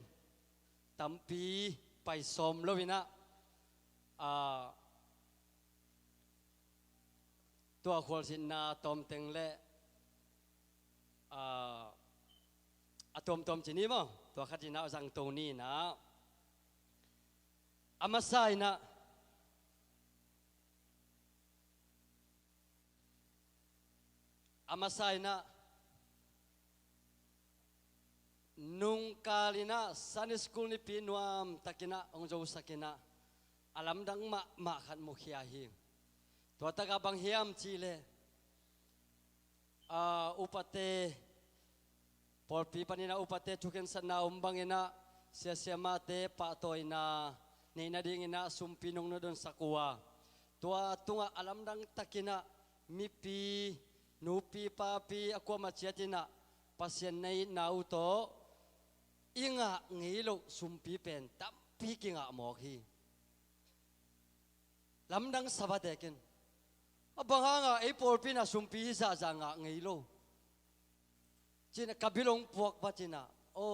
S10: tampi pai som lovina tua khol zin na tom teng le tom chini mo tua khat zin na zang to ni na amasai na nung kalina Sunday school ni pinuam takina ongjo sakina alam dang ma khat mukhia hi to taka bang hiam chile upate porpi panina upate thuken sanna umbangina sia mate pa toina neina dingina sumpinong no don sakua tua tunga alam dang takina mipi nupi papi akwa machiatina pasien nei nau to inga ngi lo sumpi pen tam pi kinga mo hi lamdang sabadekin abanga ei porpina sumpi za za nga ngi lo china kabilong puak batina o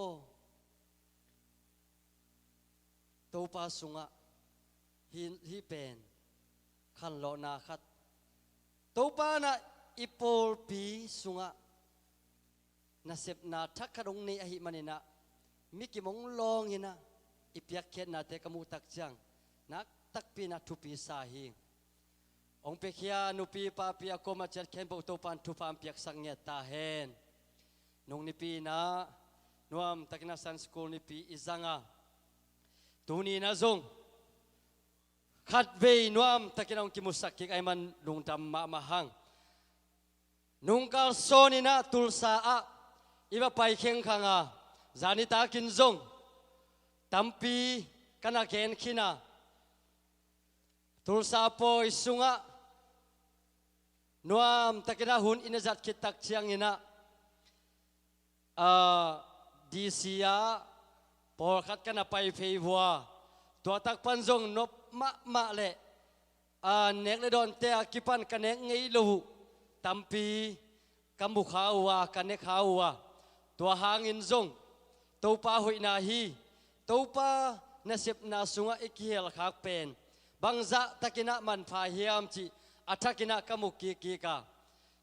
S10: to pa sunga hi pen khan lo na khat to pa na ipol pi sunga na sep na thakadong ni ahi manina miki mong long ina ipyak khet na te kamu tak chang nak tak pi na thupi sa hi ong pe khia nu pi pa pi akoma chat khen bo to pan thu pam piak sang nge ta hen nong ni pi na nuam takina san school ni pi izanga tuni na zong khat ve nuam takina ong kimusak ki aiman lung tam ma mahang nung kal sonina tulsa a iba pai kheng khanga zanita kin zong tampi kana ken khina tulsa poi sunga nuam takina hun inazat kitak chiang ina di sia por khat kana pai phei bua to tak pan zong nop ma le nek le don te kipan kanek ngei lo tampi kamu khawa kanek khawa to hangin zong to pa hoi na hi to pa na sep na sunga ikiel khak pen bangza takina man pha hiam chi athakina kamu ki ka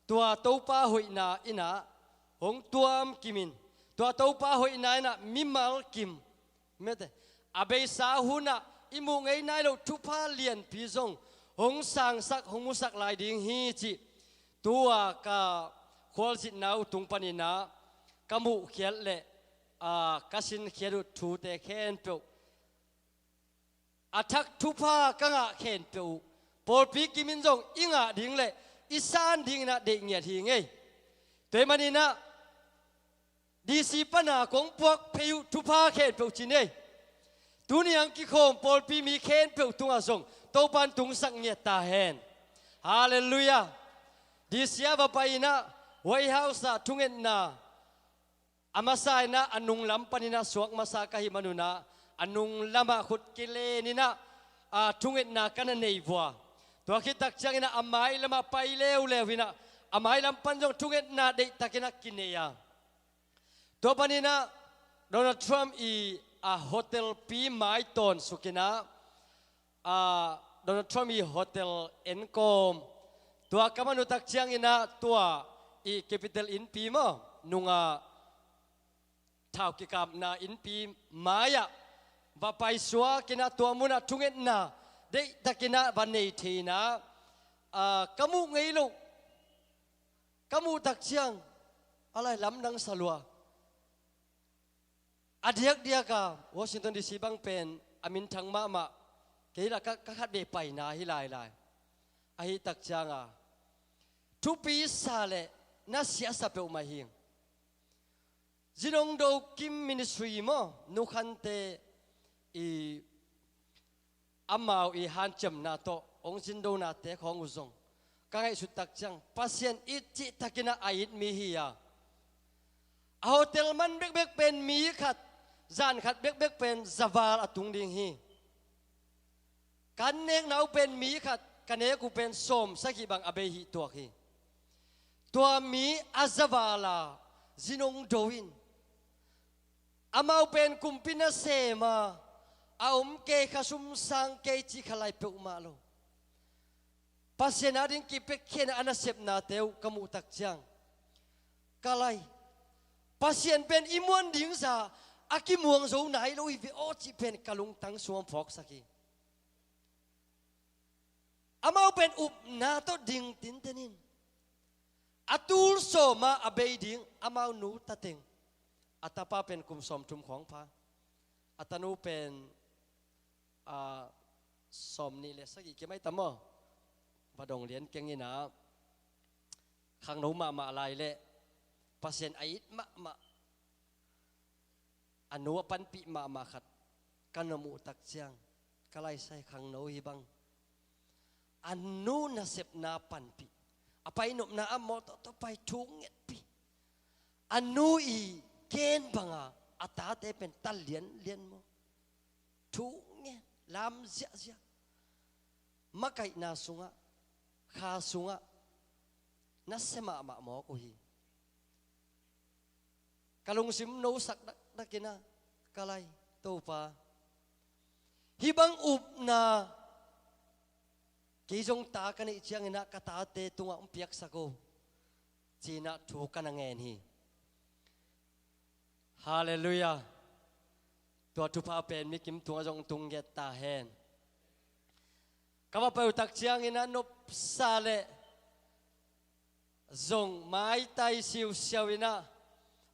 S10: tua to pa hoi na ina hong tuam kimin tua to pa hoi na ina mimal kim mete abei sa huna imu ngei nai lo thu pha lian pi zong hong sang sak hong musak lai ding hi chi tua ka khol sit nau tung panina kamu khial le kasin khiaru thu te khen pe athak thu pha kanga khen pe por pi kimin zong inga ding le isan ding na de nge thi ngei te manina di si pana kong puak pheu thu pha khen pe chi nei tuniang ki khom por pi mi khen pe tunga zong to pan tung sak nge ta hen hallelujah di sia va paina way house na tungen na amasai na anung lam panina suak masa kahi manuna anung lama khut kile nina tungen na kana nei bua to khitak changina amai lama pai leu lewina amai lam panjong tungen na de takina kineya to panina Donald Trump a hotel pi mai ton sukina Donald Trump hotel Encom tua kamanu tak changina tua capital in pi mo nunga thau ki kam na in pi maya va pai suwa kina tua muna tunget na de takina van nei thina kamu ngei lo kamu tak chiang alai lam nang salwa adiak dia ka Washington DC bang pen amin thang ma keila ka khat be pai na hi lai ahi tak changa thu pi sa le na sia sa pe ma hing jinong do kim ministry mo nu khante amau han chem na to ong jin do na te khong uzong ka ngai su tak chang pasien chi takina ait mi hi ya a hotel man bek pen mi khat zan khat bek pen zawal atung ding hi kan nek nau pen mi khat kane ku pen som saki bang abe hi to hi tua mi azawala zinong doin amau pen kumpina sema aum ke khasum sang ke chi khalai pe umalo pasien ading ki pe khen anasep na teu kamu tak chang kalai pasien pen imuan ding sa akimuang zo nai lo vi o chi pen kalung tang suam phok saki amau pen up na to ding tin tenin atul so ma abeding amau nu tateng atapa pen kum som tum khong pha atanu pen som ni le sagi ke mai tamo badong lian kengina khang no ma lai le pasien ait ma anu pan pi ma khat kanamu tak chiang kalai sai khang no hi bang anu na sep na pan pi apai nop na amo to pai thung nget pi อันนู้อีเกณฑ์บังอาตาเตเป็นตันเลียนโมทุกเนี่ยลำเสียมาไก่นาสุงะขาสุงะนัสมาหมอกุฮีกะลงสิมโนสักนักกินะกะไลโตปาฮิบังอุบนากิจงตากันอีเชียงนะกะตาเตตุงะเปียกสักโกจีน่าถูกกันเงินฮีฮาเลลูยาตัวทุพาเป็นมิกิมตัวจงตุงเกตตาเฮนกำว่าไปอุตักเชียงอินะนบซาเลจงไม้ไตสิวเสียวอินะ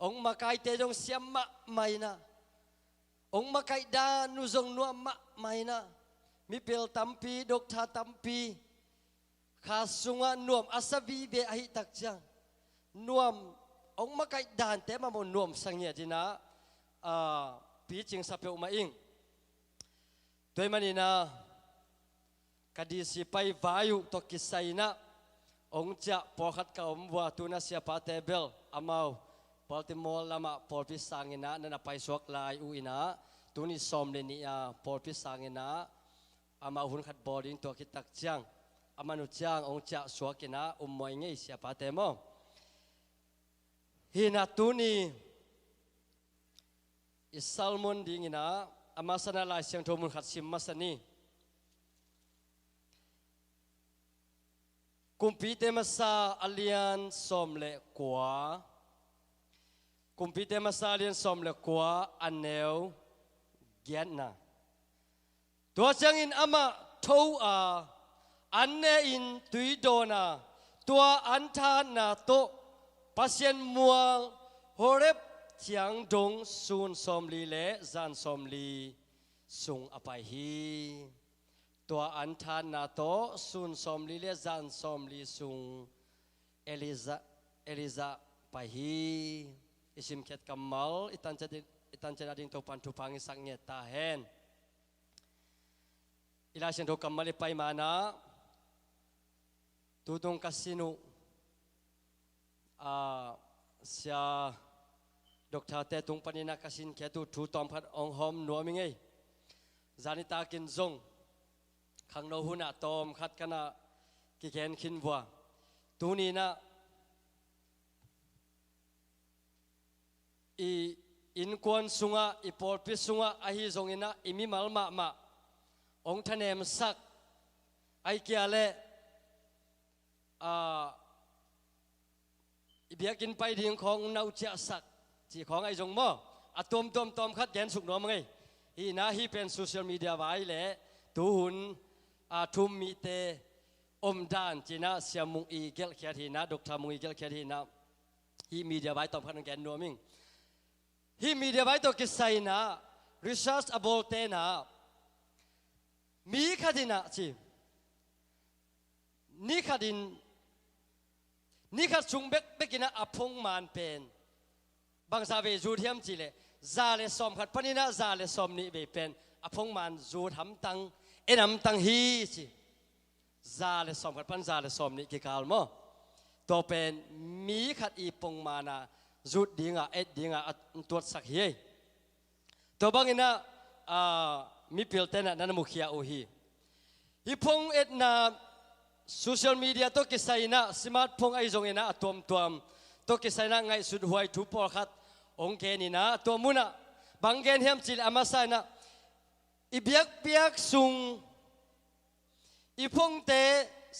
S10: องมาไกเตจงเสียมมะไม่นะองมาไกดานุจงนัวมะไม่นะมีเปลตัมปีดกทาตัมปีขาสุงะนวมอาสบีเบอหิตักเชียงนวมองมาไกดานเตมาบนนวมสังเกตนะปีจิงสับเปอุมาอิงตัวมันนี่นะคดีสิไปวายุตกิสัยนะองจะพอขัดกับว่าตุนัสยาปาเตเบลอามาวพอลติมอลลามาพอลพิสังนะนั่นไปสวกลายอุอินะตุนิสอมเลนียพอลพิสังนะอามาหุ่นขัดบอดินตัวคิดตักจังอามานุจังองจะสวกนะมวยเงี้ยเสียปาเตมอฮินาตุนีอิสัลมอนดิ้งนะอามาสนาลายเสียงโทมุนขัดซิมมาสนีกุมพีเตมาซาอเลียนสมเลกัวกุมพีเตมาซาอเลียนสมเลกัวอันเนวเกียนนะตัวจังอินอามาทูอันเนอินตุยโดนาตัวอันทานาโตปัสยันมัวโฮเรบเจียงดงซูนสมลีเลจันสมลีสุงอภัยฮีตัวอันทานนาโตสุนสมลีเลจันสมลีสุงเอลิซาไปฮีอิสิมเขตกัมมัลอิตันจะดิงตัวปันทุพังสังเงตาเฮนอิลาเชนโทกัมมัลไปมานะตูตงคาสิโนเสียดอกทาเตตุงปนินักสินเขตุทูตอมพัดองหอมนัวมิงไงจานิตากินซงขังโนหุนาตอมขัดกันนะกิเกนขินวัวตูนี้นะอินกวนสุงะอีปอลพิสุงะอาฮิซงอินะอิมิมัลมาองทะเนมสักไอเกียเลอีเบียกินไปดิ่งของนาเจ้าสักจีของไอจงมั่วอะตอมขัดแกนสุกหนอมไงฮีนะฮีเป็นโซเชียลมีเดียไว้แหละตูหุนทุมมีเตอมดานจีน่าเสียมุงอีเกลเขียทีนะดกทามุงอีเกลเขียทีนะฮีมีเดียไว้ตอมขัดแกนนัวมิงฮีมีเดียไว้ตัวกิสัยนะรีเสิร์ชอโบเตนะมีขัดินะจีนี่ขัดินนี่ขัดชุงเบกินะอพงมานเป็นบางสาวเวจูเทียมจีเลซาเลสอมขัดปนินะซาเลสอมนี่เวเป็นอพงมานจูทำตังเอ็นำตังฮีจีซาเลสอมขัดปันซาเลสอมนี่กิกาลโมตัวเป็นมีขัดอีปงมานะจูดดิ่งเอ็ดดิ่งตัวสักเฮตัวบางนะมีพิลเตนะนันมุขยาโอฮีอีพงเอ็ดนะโซเชียลมีเดียตัวกิสัยนะสมาร์ทโฟนไอจงเอ็นะตัวตัวกิสัยนะไงสุดหวยทุบปอขัดองเกนี่นะตัวมุนะบางเกนเฮียมจิลอามาไซนะอีเบียกซุงอีพงเต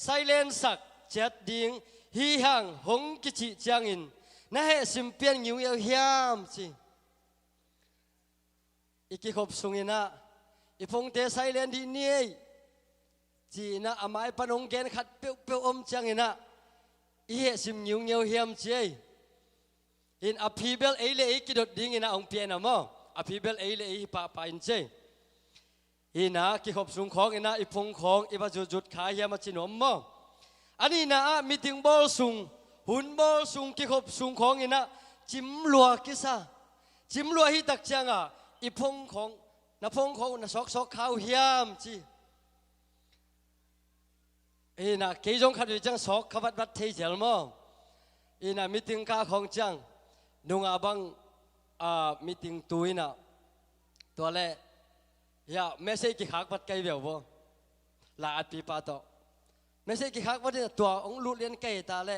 S10: ไซเลนสักเจ็ดดิ่งฮีหังหงกิจิจางอินนะเฮสิมเปียนยิวเอลเฮียมจิอีกิขบซุงอินะอีพงเตไซเลนดีนี่จีนะอามาปนองเกนขัดเปียวอมจางอินะอีเฮสิมยิวเอลเฮียมจิอินอภิเบลเอเลอีกิดดิ่งอินะองเปียนะมออภิเบลเอเลอีปาอินเจอินะกิขบสุงของอินะอีพงของอีบาจุดขายยามาจินอมมออันนี้นะมีถึงบอลสุงหุ่นบอลสุงกิขบสุงของอินะจิมลัวกิซาจิมลัวฮิตักจังอีพงของนะพงของนะซอกข้าวเฮียมจีอินะเกยจงขัดจังซอกขวัดวัดเทเจลมออินะมีถึงกาของจัง นุงอาบังมีติงตุยนะตัวเล่ยาไม่ใช่กี่ขักปัดไกเบียวบ่ลาอัดปีปาโตไม่ใช่กี่ขักปัดเนี่ยตัวองลุเลียนไกตาเล่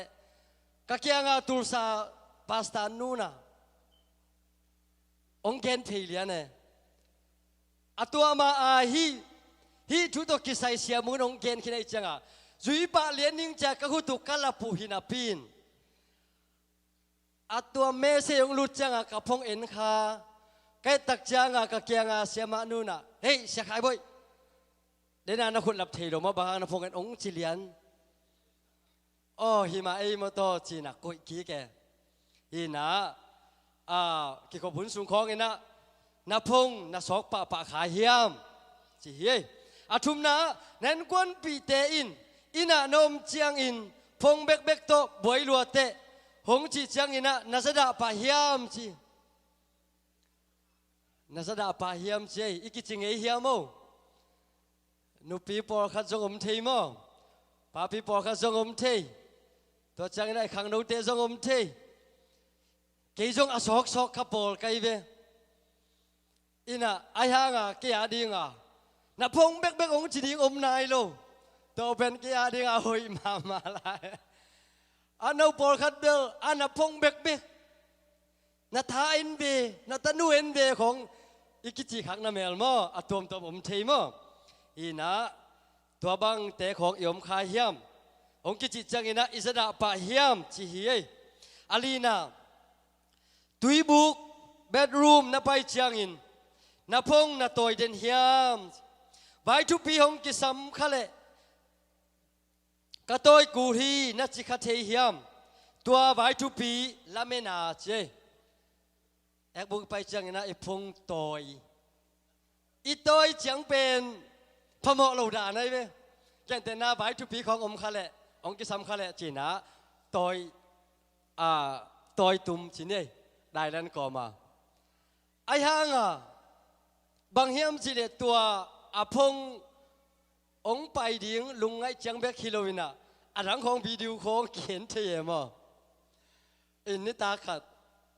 S10: ก็เกี่ยงอาตุลซาปาสตานูนะองเกนเพลียเนี่ยอตัวมาฮีทุตกิไซเสียมุนองเกนคิดไอจังอ่ะจุยปะเลียนนิงจากกะหุตุกัลปูหินาปินอตัวเมเซองลุจังอ่ะกับพงเอ็นคาแกตักจังอ่ะกับเกียงอ่ะเสียมานูน่ะเฮ้ยเสียขายบ่อยเดี๋ยวนั้นคุณหลับเทโดมาบางนะพงเอ็นองจิเลียนโอ้หิมาเอมโตจีน่ะกุยกี้แกฮีน่ะกี่ขบุญสูงของเองนะนาพงนาสอกปะขาเฮียมจีเฮอาทุมนาแนนกวนปีเตอินะนมเจียงอินพงเบกโตบวยลัวเตหงจีเจียงอินะนาสดาปะเฮียมจีนาสดาปะเฮียมจีอีกิจิงเอเฮียมโมนูปีปอขัดจงอมเทยโมปาปีปอขัดจงอมเทยตัวเจียงอินะขังนูเตจงอมเทยกี่จงอสอกขับปอลไกเวอินะไอฮังอ่ะเกียดิงอ่ะนาพงเบกองจีดิงอมนายโลตัวเป็นเกียดิงอ่ะหอยมาลายอันเอาปอลคัดเบลอันนาพงเบกนาทาเอ็นเบนาตานูเอ็นเบของอีกิจิขักนาเมลมออัตวมตัวผมเทมออีนะตัวบังเตะของยมคาเฮียมองกิจิจังอินะอิสระปะเฮียมจีเฮียอาลีนาตุยบุกเบดรูมนาไปเจียงอินนาพงนาตัวเดนเฮียมไว้ทุกปีของกิสัมขะเลกะตัวกูฮีนาจิคาเทเฮียมตัวไว้ทุกปีลาเมนาเจแอกบุกไปเจียงอินะไอพงตัวอีตัวเจียงเป็นพระโมโลดาไงเว้ยแกแต่นาไว้ทุกปีของอมขะเลองกิสัมขะเลจีนะตัวตุ่มจีนี่ได้แล้วก็มาไอ้ห่างอ่ะบางเฮียมจีเลตัวอาพงองไปดิ้งลุงไอ้เจียงเบกฮิโลวินะอันหลังของวิดีโอของเขียนเทียมอินนิตาขัด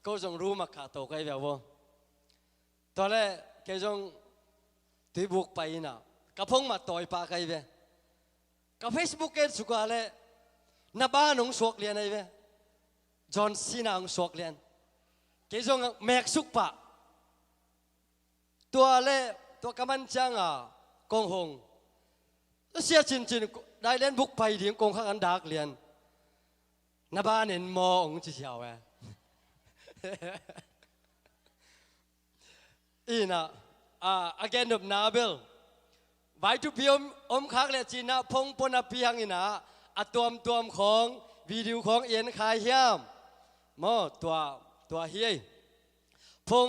S10: ก็จงรู้มาขาดตัวใครแบบว่าตอนแรกแกจงตีบุกไปนะกับพงมาต่อยปากใครแบบกับเฟซบุ๊กเกสุกาเลยนับบ้านองสวกเรียนไอ้แบบจอห์นซีนาองสวกเรียนเกจงแมกสุกปะตัวเล่ตัวกำมันจังอ่ะกงหงเสียจินได้เล่นบุกไปถึงกงข้างอันดักเรียนนับบ้านเห็นมองจีเชียวแหวอีน่ะagain ดบนาเบลไว้ทุกปีอมคักเลยจีน่ะพงปนเพียงอีน่ะอัตวมของวิดีโอของเอ็นคายเฮียมมอตัวเฮียพง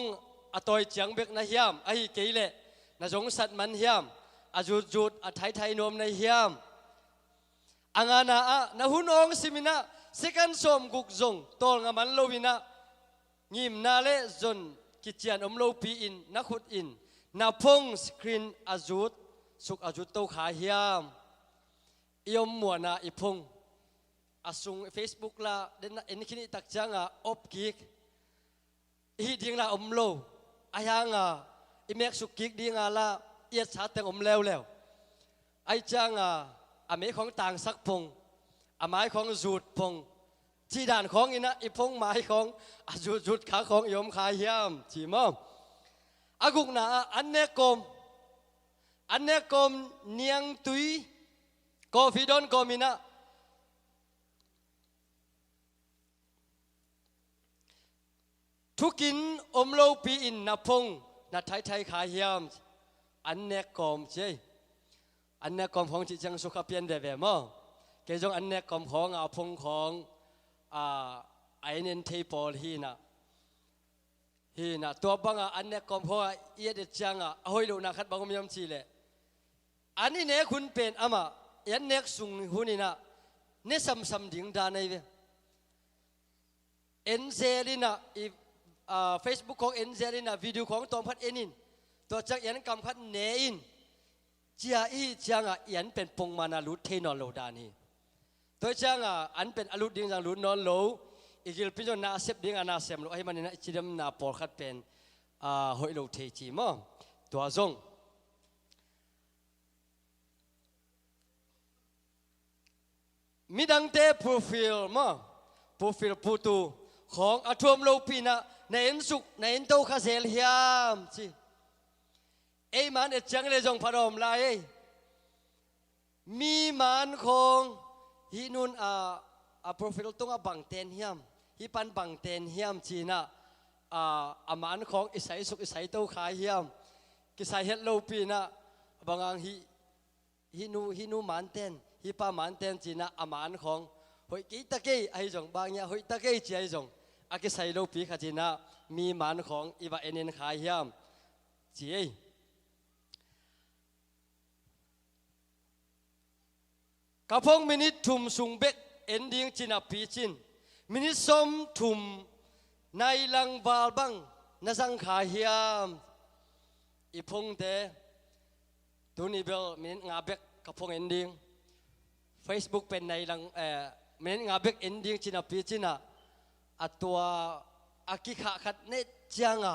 S10: อตอยเจียงเบกนะเฮียมไอ้เกยเล่นะจงสัตมันเฮียมอาจุดไทยนมในเฮียมอังอานะหุ่นองสิมินะเสกันสมกุกจงตอลงามันโลวินะงิมนาเล่จนกิจยันโลปีอินนักขุดอินนาพงสกรีนอาจุดสุกอาจุดโตขาเฮียมยมมัวนาอิพงอาซุงเฟซบุ๊กละเดนเอ็นคินิตักจังอบกิกอีดิ้งละโลอายังอิเมกสุกิกดิ้งละเอียดชาแต่งแล้วไอจังอเมของต่างสักพงอไม้ของจูดพงที่ด่านของอินะอิพงไม้ของจูดขาของยมขายเฮียมจีมออากุกนาอันเนกมเนียงตุยกอฟิดอนกอมินะทุกินโลปีอินนาพงนาไทยขายเฮียมอันเนกมเจอันเนกมของจิจังสุขเพียนเดเวมอเกจงอันเนกมของอาพงของไอเนนเทปอลฮีนะตัวบังอันเนกมของเอียดจังหอยลูนักขัดบังมยมชีเลอันนี้เนี่ยคุณเป็นอามายันเนกสุงหุนี่นะเนี่ยซ้ำดิ่งดานไอเวเอ็นเซลินะเฟซบุ๊กของเอ็นเซลินะวิดีโอของตอมพัดเอ็นินตัวจักยันกำพัดเนอินเจียอีจังยันเป็นปงมานาลุเทนอนโลดานีตัวจังอันเป็นอลุดดิ่งจังลุนอนโล อีกปีจนนาเซบดิ้งนาเซมโลให้มันนะจิดมนาปอลขัดเป็นหอยโลเทจีมั้งตัวจงมีดังเตโปรไฟล์มั้งโปรไฟล์ปูตูของอัฐวมโลปีนะในอินสุกในอินโตคาเซลฮิยามสิไอ้มันเอจังเลยจงพารอมลายมีมันของฮินุนโปรไฟล์ตรงบังเตนฮิยามฮิปันบังเตนฮิยามจีน่ะมันของอิสัยสุกอิสัยโตขายฮิยามกิสัยเฮลโลปีนะบางอังฮินูมันเตนฮิปามันเตนจีน่ะมันของหอยกีตะเกยไอจงบางอย่างหอยตะเกยจีไอจงอากิไซโลปีขจีน่ะมีมันของอีวาเอเนนขายยามจีกระพงมินิทุมสุงเบกเอ็นดิ้งจีน่ะปีจินมินิสมทุมในลังบาลบังนาสังขายยามอีพงเตตุนิเบลมินิงาเบกกระพงเอ็นดิ้ง Facebook เป็นในลังมินิงาเบกเอ็นดิ้งจีน่ะปีจิน่ะตัวอากิขะขัดเนจัง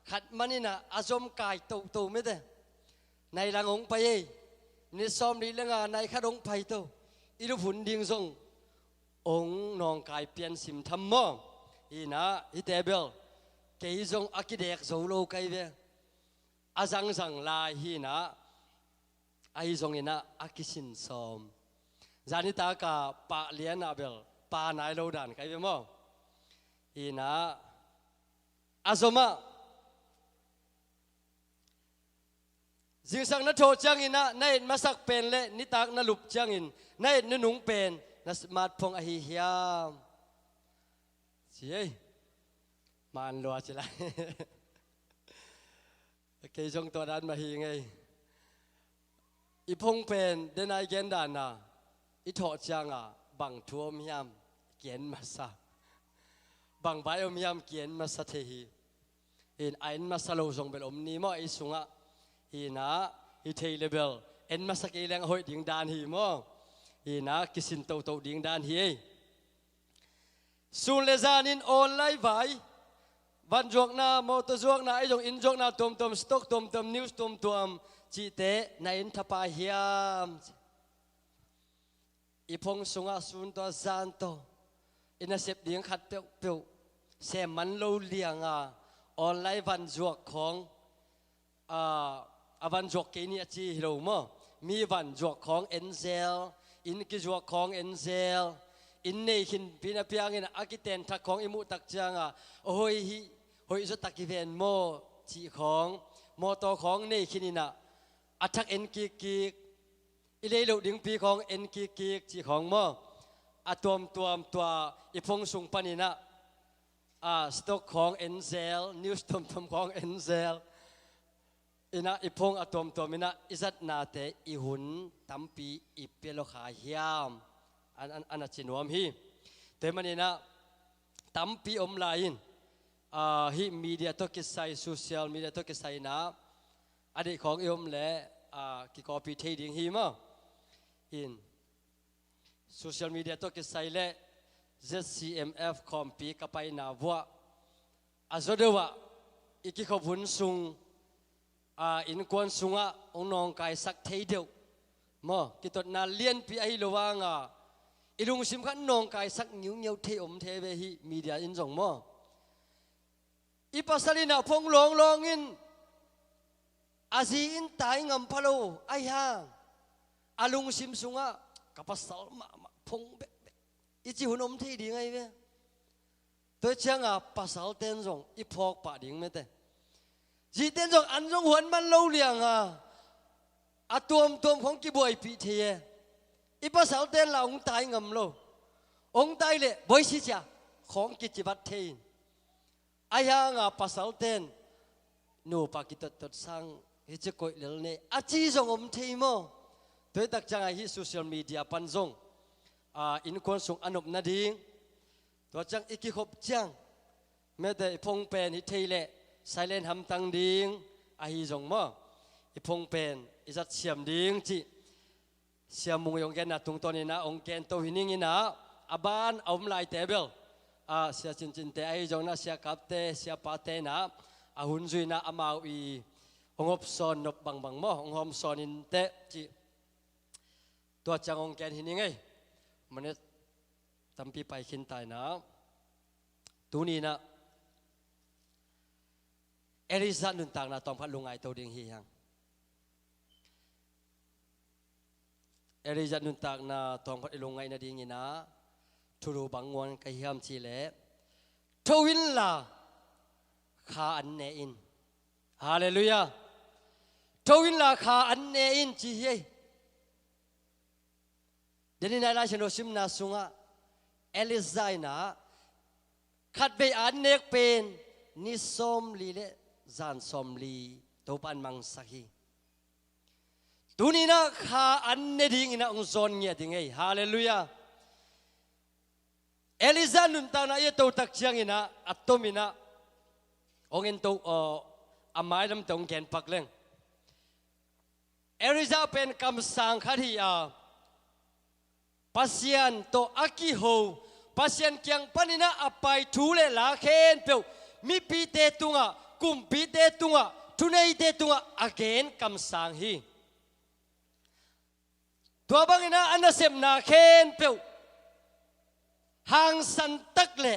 S10: ขัดมันนี่นะอาสมกายโตไม่ได้ในหลังองไปนี่ซ้อมดีเรื่องในขัดองไปโตอีลูกหุ่นดิ่งทรงองนองกายเปลี่ยนสิมทำมออีนะอีเตเบลเกยทรงอากิเด็กโซโลไกเวอาจังลายฮีนะไอทรงอีนะอากิสินซ้อมจานิตากาปะเลียนอาเบลปะนายโลดันไกเวมออีนะอาสมาจิงสังนัทโธจังอินะในมาสักเป็นเละนิตากนลุบจังอินในนนุงเป็นนัสมาดพงอหิยามเสียมันรัวจิละเกยจงตัวนั้นมาฮีไงอีพงเป็นเดนายเกนดานาอีโถจังบังทัวมยามเกียนมาสักบางใบอมยามเกียนมาสัตหีอินไอ้มาสโลส่งเป็นอมนีมอไอสุงะอีนะอีเทเลเบลเอ็นมาสักเอเลงหอยดิ่งดานหีมออีนะกิสินโตดิ่งดานฮีสุนเลซานินออนไลน์ไว้วันจวกนามอตจวกนาไอจงอินจวกนาตมสต็อกตมนิวส์ตมจีเตในอินทปาฮิยามอีพงสุงะสุนตัวซานโตอินาเสพดิ้งขัดเปียวเสมันโลเลียงออนไลน์วันจวกของวันจวกเกนี่จีฮิโรมมีวันจวกของเอ็นเซลอินกิจวกของเอ็นเซลอินเนหินพินาเปียงอินอากิเตนทักของอิมุตักจังโอ้ยจะตักกิเวนโมจีของโมโตของเนหินินะอัทักเอ็นกิอิเลโลดิ้งปีของเอ็นกิจีของโมตัวอีพงสุงปนินะสต็อกของเอ็นเซลนิวส์ตมของเอ็นเซลอินะอีพงตัวมินะอิสัตนาเตอีหุนตัมปีอีเปโลขาฮิยามอันจินวมฮีแต่มันนี่นะตัมปีอมลายินฮีมีเดียตกิไซโซเชียลมีเดียตกิไซนะอดีตของอมและกิคอปีเทดิ้งฮีมาอินโซเชียลมีเดียตกิไซและ zcmf คอมปีกับไปนาวัวอาจจะเดว่าอีกขบุญสุงอินกวนสุงองนองกายสักเทเดียวมั้งกิตดนาเลียนปีไอระวังอีลุงสิมขันนองกายสักนิ้วเนียวเทอมเทเวฮีมีเดียอินจงมั้งอีปัสลินาพงลองอินอาซีอินตายงำพะโลไอฮางอาลุงสิมสุงกับปัสสาวะพงเบอีจีหุ่นอมเทดีไงเว้ยตัวเชียงปัสสาวะเต้นจงอีพอกปะดิ้งไม่เต้จีเต้นจงอันจงหัวมันเล่าเลียงตัวของกิบวยปีเทียอีปัสสาวะเต้นเราองตายงำโลองตายเลยบอยสิจ้าของกิจวัตรเทนไอ้ยังปัสสาวะเต้นนูปากิตตดสังฮิจกอยเลเนอาจีจงอมเทโมตัวตักจังไอฮิโซเชียลมีเดียปันจงอินควนสุงอนุบนาดิงตัวจังอีกขบจังแม้แต่พงเป็นฮิเทเลไซเลนทำตังดิงอาฮิจงมออีพงเป็นอิจัดเสียมดิงจีเสียมมุงยองแกนนะตุงตัวนี้นะองแกนตัวหินิงนะอาบานอมลายเตเบล sia chin chin te ai jong na sia kap te sia pa te na a hun zui na amau i ongop son nop bang bang mo ongom son in te chi tua chang ong ken hin ngai manet tampi pai khin tai na tu ni na Elisa nun tang na tong phat lungai to ding hi hang Elisa nun tang na tong phat lungai na ding ina thuru bangwan ka hiam chi le thowin la kha an ne in hallelujah thowin la kha an ne in chi hi deni na la chno sim na sunga Elisa na khat be an nek pen ni som li le zan som li to pan mang sakhi tunina kha an ne ding ina ong zon nge ding ei hallelujah Elisa nun ta na ye to tak chiang ina atomina ongin to amai lam tong ken pak leng Elisa pen kam sang khari a pasian to aki ho pasian kyang panina apai thule la khen pe mi pi te tunga kum pi te tunga thunei te tunga again kam sang hi tua bangina anasem na khen pe hang san tak le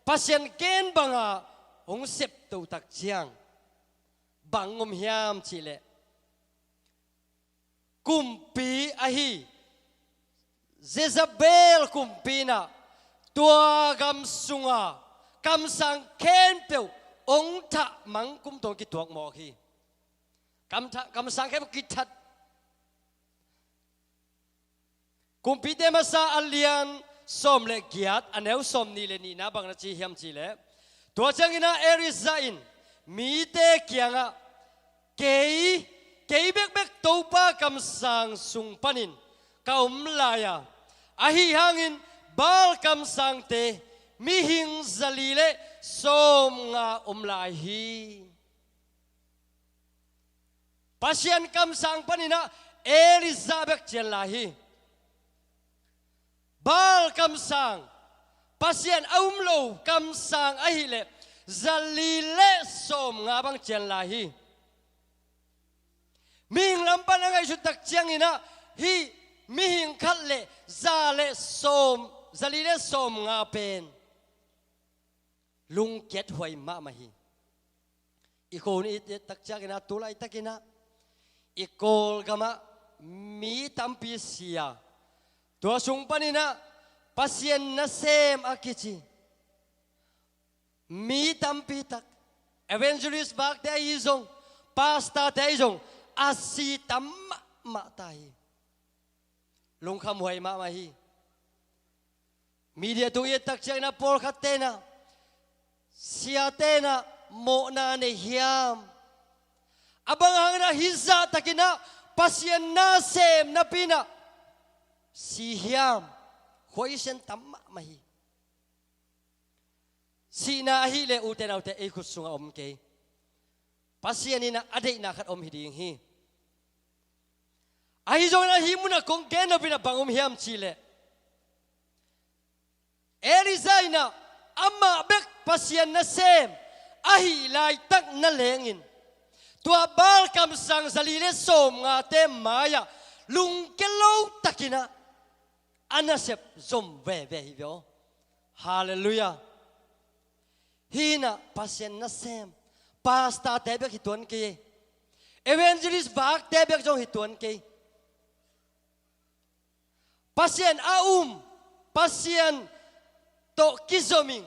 S10: pasien ken banga ong sep to tak chiang bangom hiam chi le kumpi ahi Jezabel kumpina tua gam sunga kam sang ken pe ong tha mang kum to ki tuak mo hi kam sang ke ki that kumpi de masa alian som le giat aneu som ni le ni na bang na chi hiam chi le tua changina Elisa mi te kianga kei bek bek topa kam sang sung panin kaum laya ahi hangin bal kam sang te mi hing zalile som nga lai hi pasian kam sang panina Elisa bek chen la hi bal kam sang pasien lo kam sang ahile zalile som nga bang chen la hi ming lampan angai su tak chiang ina hi mi hing khat le zale som zalile som nga pen lung ket hoi ma ma hi ikon it tak chiang ina tulai takina ikol gama mi tampi sia tua sung panina pasien na sem akichi mi tampi tak evangelist bak te izong pasta te izong asi tam ma tai lung kham hoi ma ma hi media tu ye tak chang na por khatena sia tena mo na ne hiam abang hang na hiza takina pasien na sem na pina si hiam khoi sen tam ma hi si na hi le u te na te e khusunga om ke pasien ina ade na khat om hi ding hi ai jong na hi muna kong ken na pina bangom hiam chile Elisa ina amma bek pasien na sem ahi lai tak na lengin tua bal kam sang zalile som nga te maya lung kelo takina anasep zom ve hi vyo hallelujah hina pasien na sem pasta te bek hitun ke evangelist bak te bek jong hitun ke pasien pasien to kisoming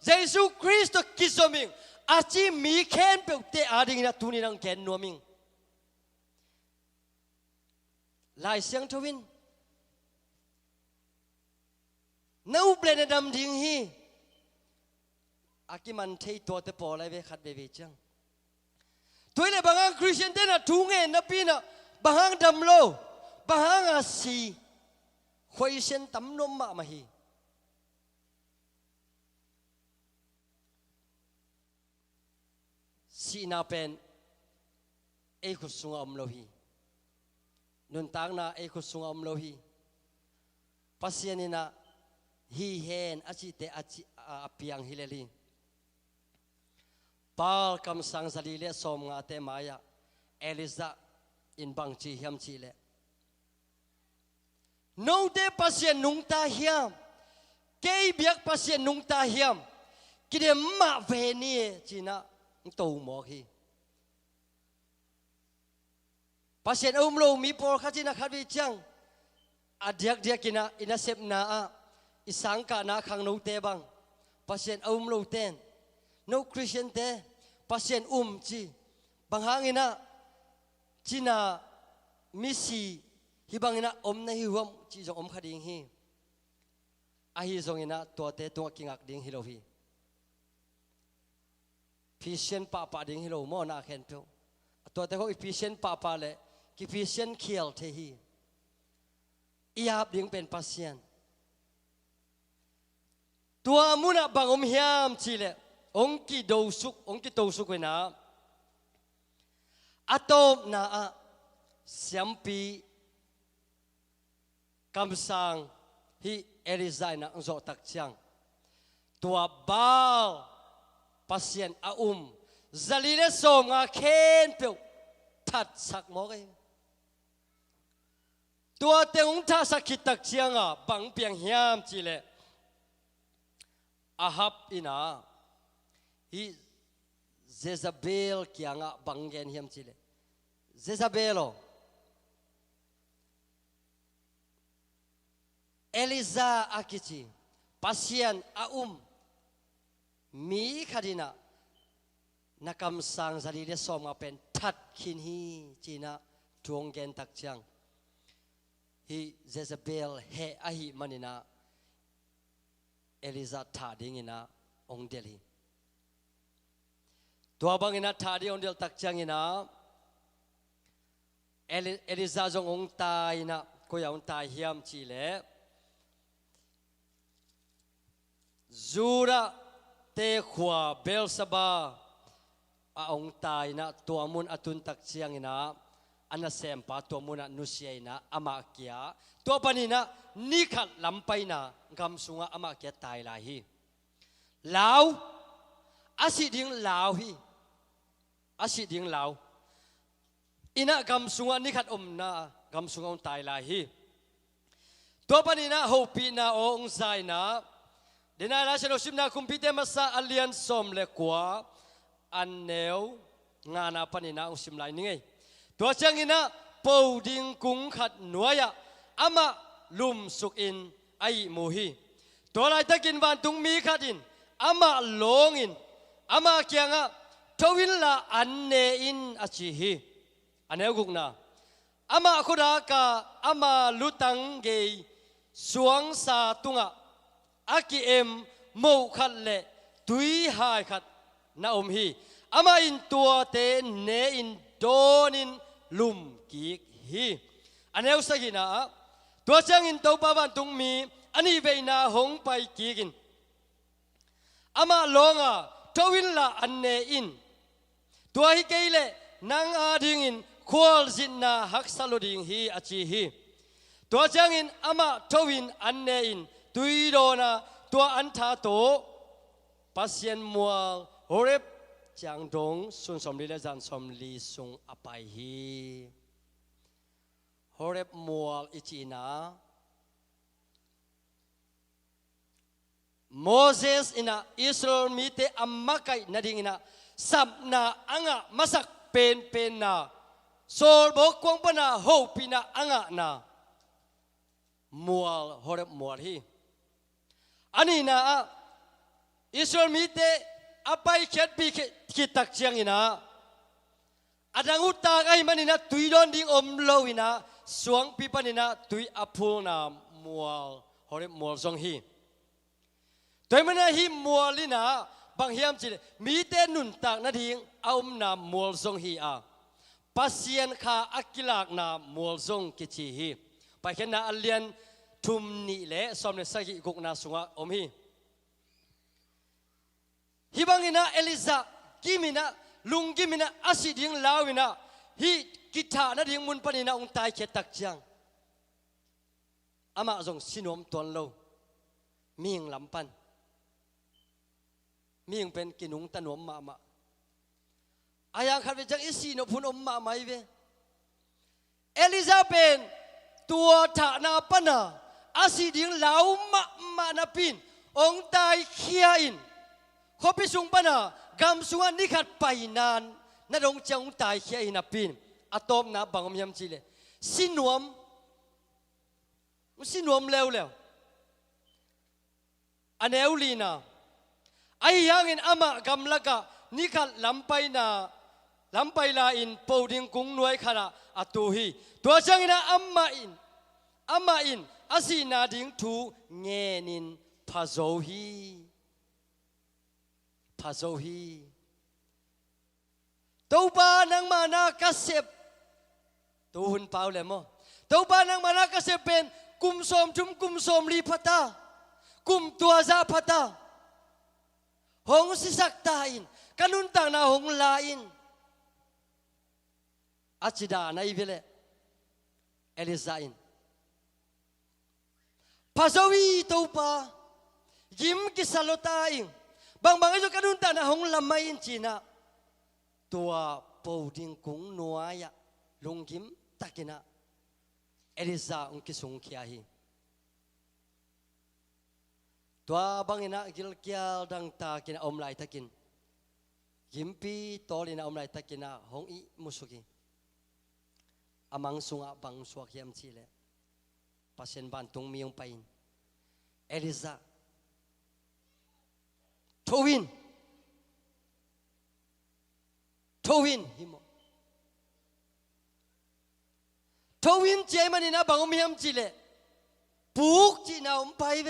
S10: Jesus Christ kisoming achi mi ken pe te ading na tuni nang ken noming lai siang thowin nau blena dam ding hi akiman thei to te po lai ve khat ve chang toile bangang Christian te na thunge na pina bahang dam lo bahang asi khoi sen tam nom ma hi si na pen e khusunga om lo hi nun tang na e khusunga om lo hi pasianina hi hen achi te piang hileli pal kam sang zali le som nga te maya Eliza in bang chi hiam chi le no te pasien nung ta hiam kei biak pasien nung ta hiam kide ma ve ni china to mo hi pasien lo mi por khatina khabi chang adiak dia kina ina sep na a isang ka na khang no te bang pasien lo ten no Christian te pasien chi bang hangina china misi hibangina na hi huam chi jong khading hi a hi zongina to te to kingak ding hi lo hi Christian pa ding hi lo mo na khen pe to te ko Christian pa le ki Christian khiel the hi iap ding pen pasien tua muna bangom hiam chi le ong ki do suk we na atop na a siampi kamsang hi Eliza na zo tak chiang tua bal pasien a zalile som nga khen pe that sak mo ke tua te ung tha sakit tak chiang a bang piang hiam chi le ahab ina hi Jezebel kianga bangen hiam chile Jezebelo Eliza akichi pasien mi khadina nakam sang zali le som pen that khin hi china tuong gen tak chang hi Jezebel he ahi manina Eliza tha ding ina ong deli tua bangina tha di ong del tak chang ina Eliza jong ong ta ina ko ya ong ta hiam chi le Zura te khwa Belsaba a ong ta ina tua mun atun tak chiang ina ana sempa tua mun nusia ina ama kia tua panina nikhat lampaina gam sunga ama kia tai la hi lau asiding lau hi asiding lau ina gam sunga nikhat na gam sunga on tai la hi tua panina hopi na ong zai na dena la selo simna kumpite masa alian som le kwa anneu ngana panina ong sim lai ningai tua changina poding kung khat nuaya ama lum suk in ai muhi tua lai takin van tung mi khatin ama longin ama kyanga thowin la anne in achi hi aneu gukna ama khoda ka ama lutang ge suang sa tunga aki mo khat le tui hai khat na hi ama in tua te ne in donin lum ki hi aneu sagina tua chang in to pa ban tung mi ani veina hong pai kikin ama longa towin la anne in tua hi keile nang a ding in khol jinna haksaluding hi achi hi tua chang in ama towin anne in tui dona tua antha to pasien mual horep chang dong sun som li le jan som li sung apai hi horep mual ichina Moses ina Israel mite amakai nading ina sabna anga masak pen na sol bok kwang pana ho pina anga na mual horep mual hi ani na Israel mite apai khet pi kitak chiang ina adang utak ai manina tuidon ding lo ina suang pi panina tui apul na mual horep mual song hi toy mana hi mualina bang hiam chi mi te nun tak na ding na mual song hi a pasien kha akilak na mual song ki chi hi pa khen na alian thum ni le som ne sagi guk na sunga hi hibangina Eliza kimina lungimina asiding lawina hi kitha na ding mun panina ong tai khe tak chiang ama jong sinom ton lo ming lampan มียังเป็นกินุงตะหนวมมาอายังขัดไปจังอิสีนพุนมาไม่เวเอลิซาเบธตัวฐานาปนาอาศิดิงเหลามานาปินองตายเขียอินเขาไปสุงปนากำสุวรรณนิขัดไปนานนั่นองจะองตายเขียอินนาปินอะตอมนาบังมยามจิเลสินวมเร็วอันเอวลีนาไอ้ยังอินอามะกำลักะนิขัดลำไปลาอินปูดิงกุ้งนวยขณะอตูฮีตัวจังอินะอามาอินอาศินาดิงทูเงนินพาโซฮีตัวบ้านังมานาคาเซบตัวหุ่นเปล่าเลยมั้งตัวบ้านังมานาคาเซบเป็นกุมสมจุมกุมสมลีพัตตากุมตัวซาพัตตาหงสิสักตาอินกันุนต่างนาหงลาอินอาจิดาในเวลเอลิซาอินพาโซวีตัวป้ายิมกิสโลตาอิงบางไอ้เจ้ากันุนต่างนาหงลาไม่อินจีน่าตัวปูดิงกุ้งนัวยะลุงกิมตักินะเอลิซาอุงกิสุงขียฮีตัวบางอินะกิลเกียลดังตากินะอมไลตักินยิมปีตอลินะอมไลตักินะหงอีมุสุกิอามังสุงะบังสวกยามชีเลปัสเซนบันตุงมียงไปเอลิซาทวินฮิโมทวินเจมันนี่นะบังมียามชีเลปุกจีน่าไปเว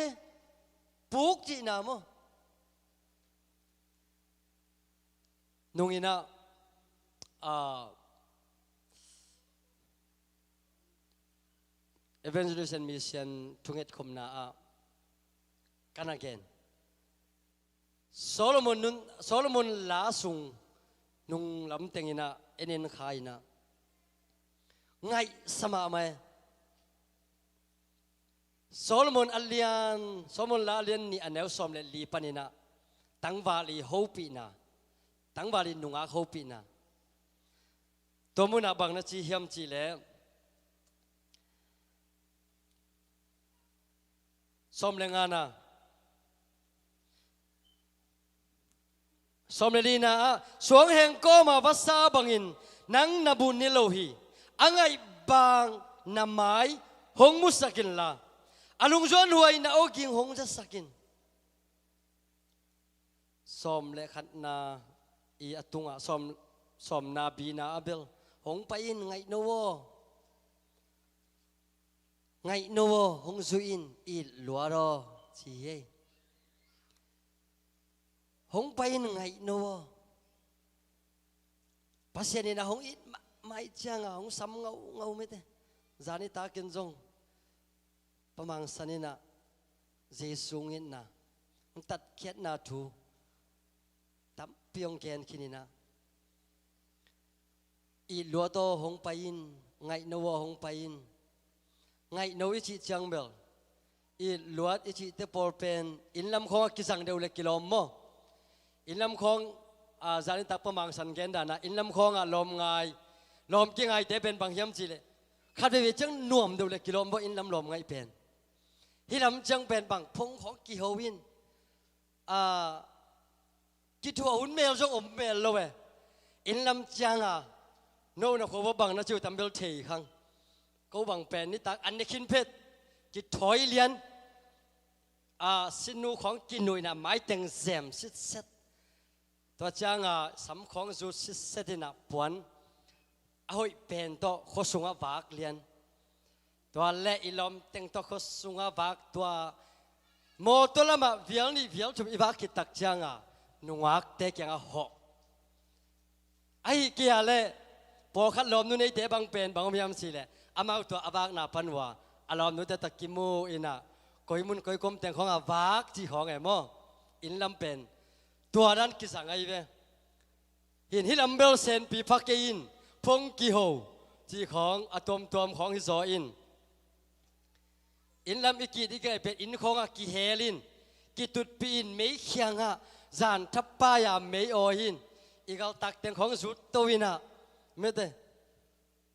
S10: ปุกจีน่าโมนุงอินะEvangelist and Mission tunget komna kan again Solomon la sung nung lam tengina enin khaina ngai sama mai Solomon la alian ni anel som le li panina tangwali hopi na tangwali nunga hopi na tomuna bang na chi hiam chi le som lengana som lelina suang heng ko ma vasa bangin nang nabun ni lohi angai bang namai hong musakin la alung zuan huai na oging hong sa sakin som le khat na i atunga som na bi na abel hong pain ngai no hong zuin i luaro chi ye hong pain ngai no pasien na hong it mai changa hong sam ngau mete zani ta ken jong pamang sanina jesungin na hong tat khiat na thu tam piong ken kinina i luato hong pain ngai no hong pain ngay nấu ít chị chăng bel, ít luat ít chị te por pen, in lam khong kisang deu le kilom mo, in lam khong zani tak pamang san genda na, in lam khong lom ki ngay te pen bang hiam chi le, khát về chăng nuông deu le kilom bo in lam lom ngay pen, hi lam chăng pen bang phong khong ki howin, ki thua hun mel jong mel lo we, in lam chang no na kho bang na chiu tam bel thei khang câu bằng pen ni tak an nekin pet ki thoi lian sinu khong ki nui na mai teng zem sit set to changa sam khong zu sit set na puan ahoi pen to khosunga wak lian to le ilom teng to khosunga wak to mo to lama vial ni vial chum i wak ki tak changa nuak te kyang ho ai kia le po khat lom nu nei te bang pen bang miam si le amau to abak na panwa alom nu te takimu ina koimun koikom teng khong awak chi khong e mo in lam pen tua dan kisang ai ve hin hilam bel sen pi phakein phong ki ho chi khong atom tom khong hi zo in lam ikit ikai pe in khong ki helin ki tut pi in mei khianga จานทับป้ายาไม่โอหินอีกเอาตักเตียงของสุดตัววินะไม่ได้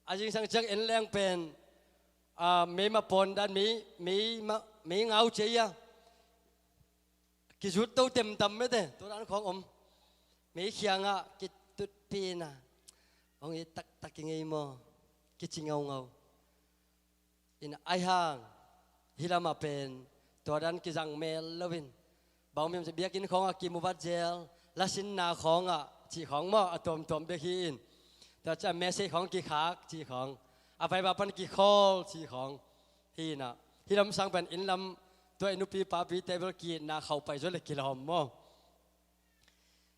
S10: อาจริงสังจักเอ็นแรงเป็นไม่มาปนด้านไม่เงาเจียกิจุดตัวเต็มตำไม่ได้ตัวนั้นของผมไม่เขียงอ่ะกิตุดปีน่ะองค์ตักยังไงมั้งกิจเงาอินไอห่างฮิลามาเป็นตัวนั้นกิจังเมลลวินบางมีมันจะเบียกินของกิมูบัดเจลและสินนาของจีของมั่วตัวเบียกินแต่จะเมสเซของกี่ขากจีของอภัยบาปันกี่คอลจีของฮีน่ะฮิลามสังเป็นอินลำตัวอินุปีปาปีเตเบลกีนาเข้าไปจนเลยกิลหอมมั่ว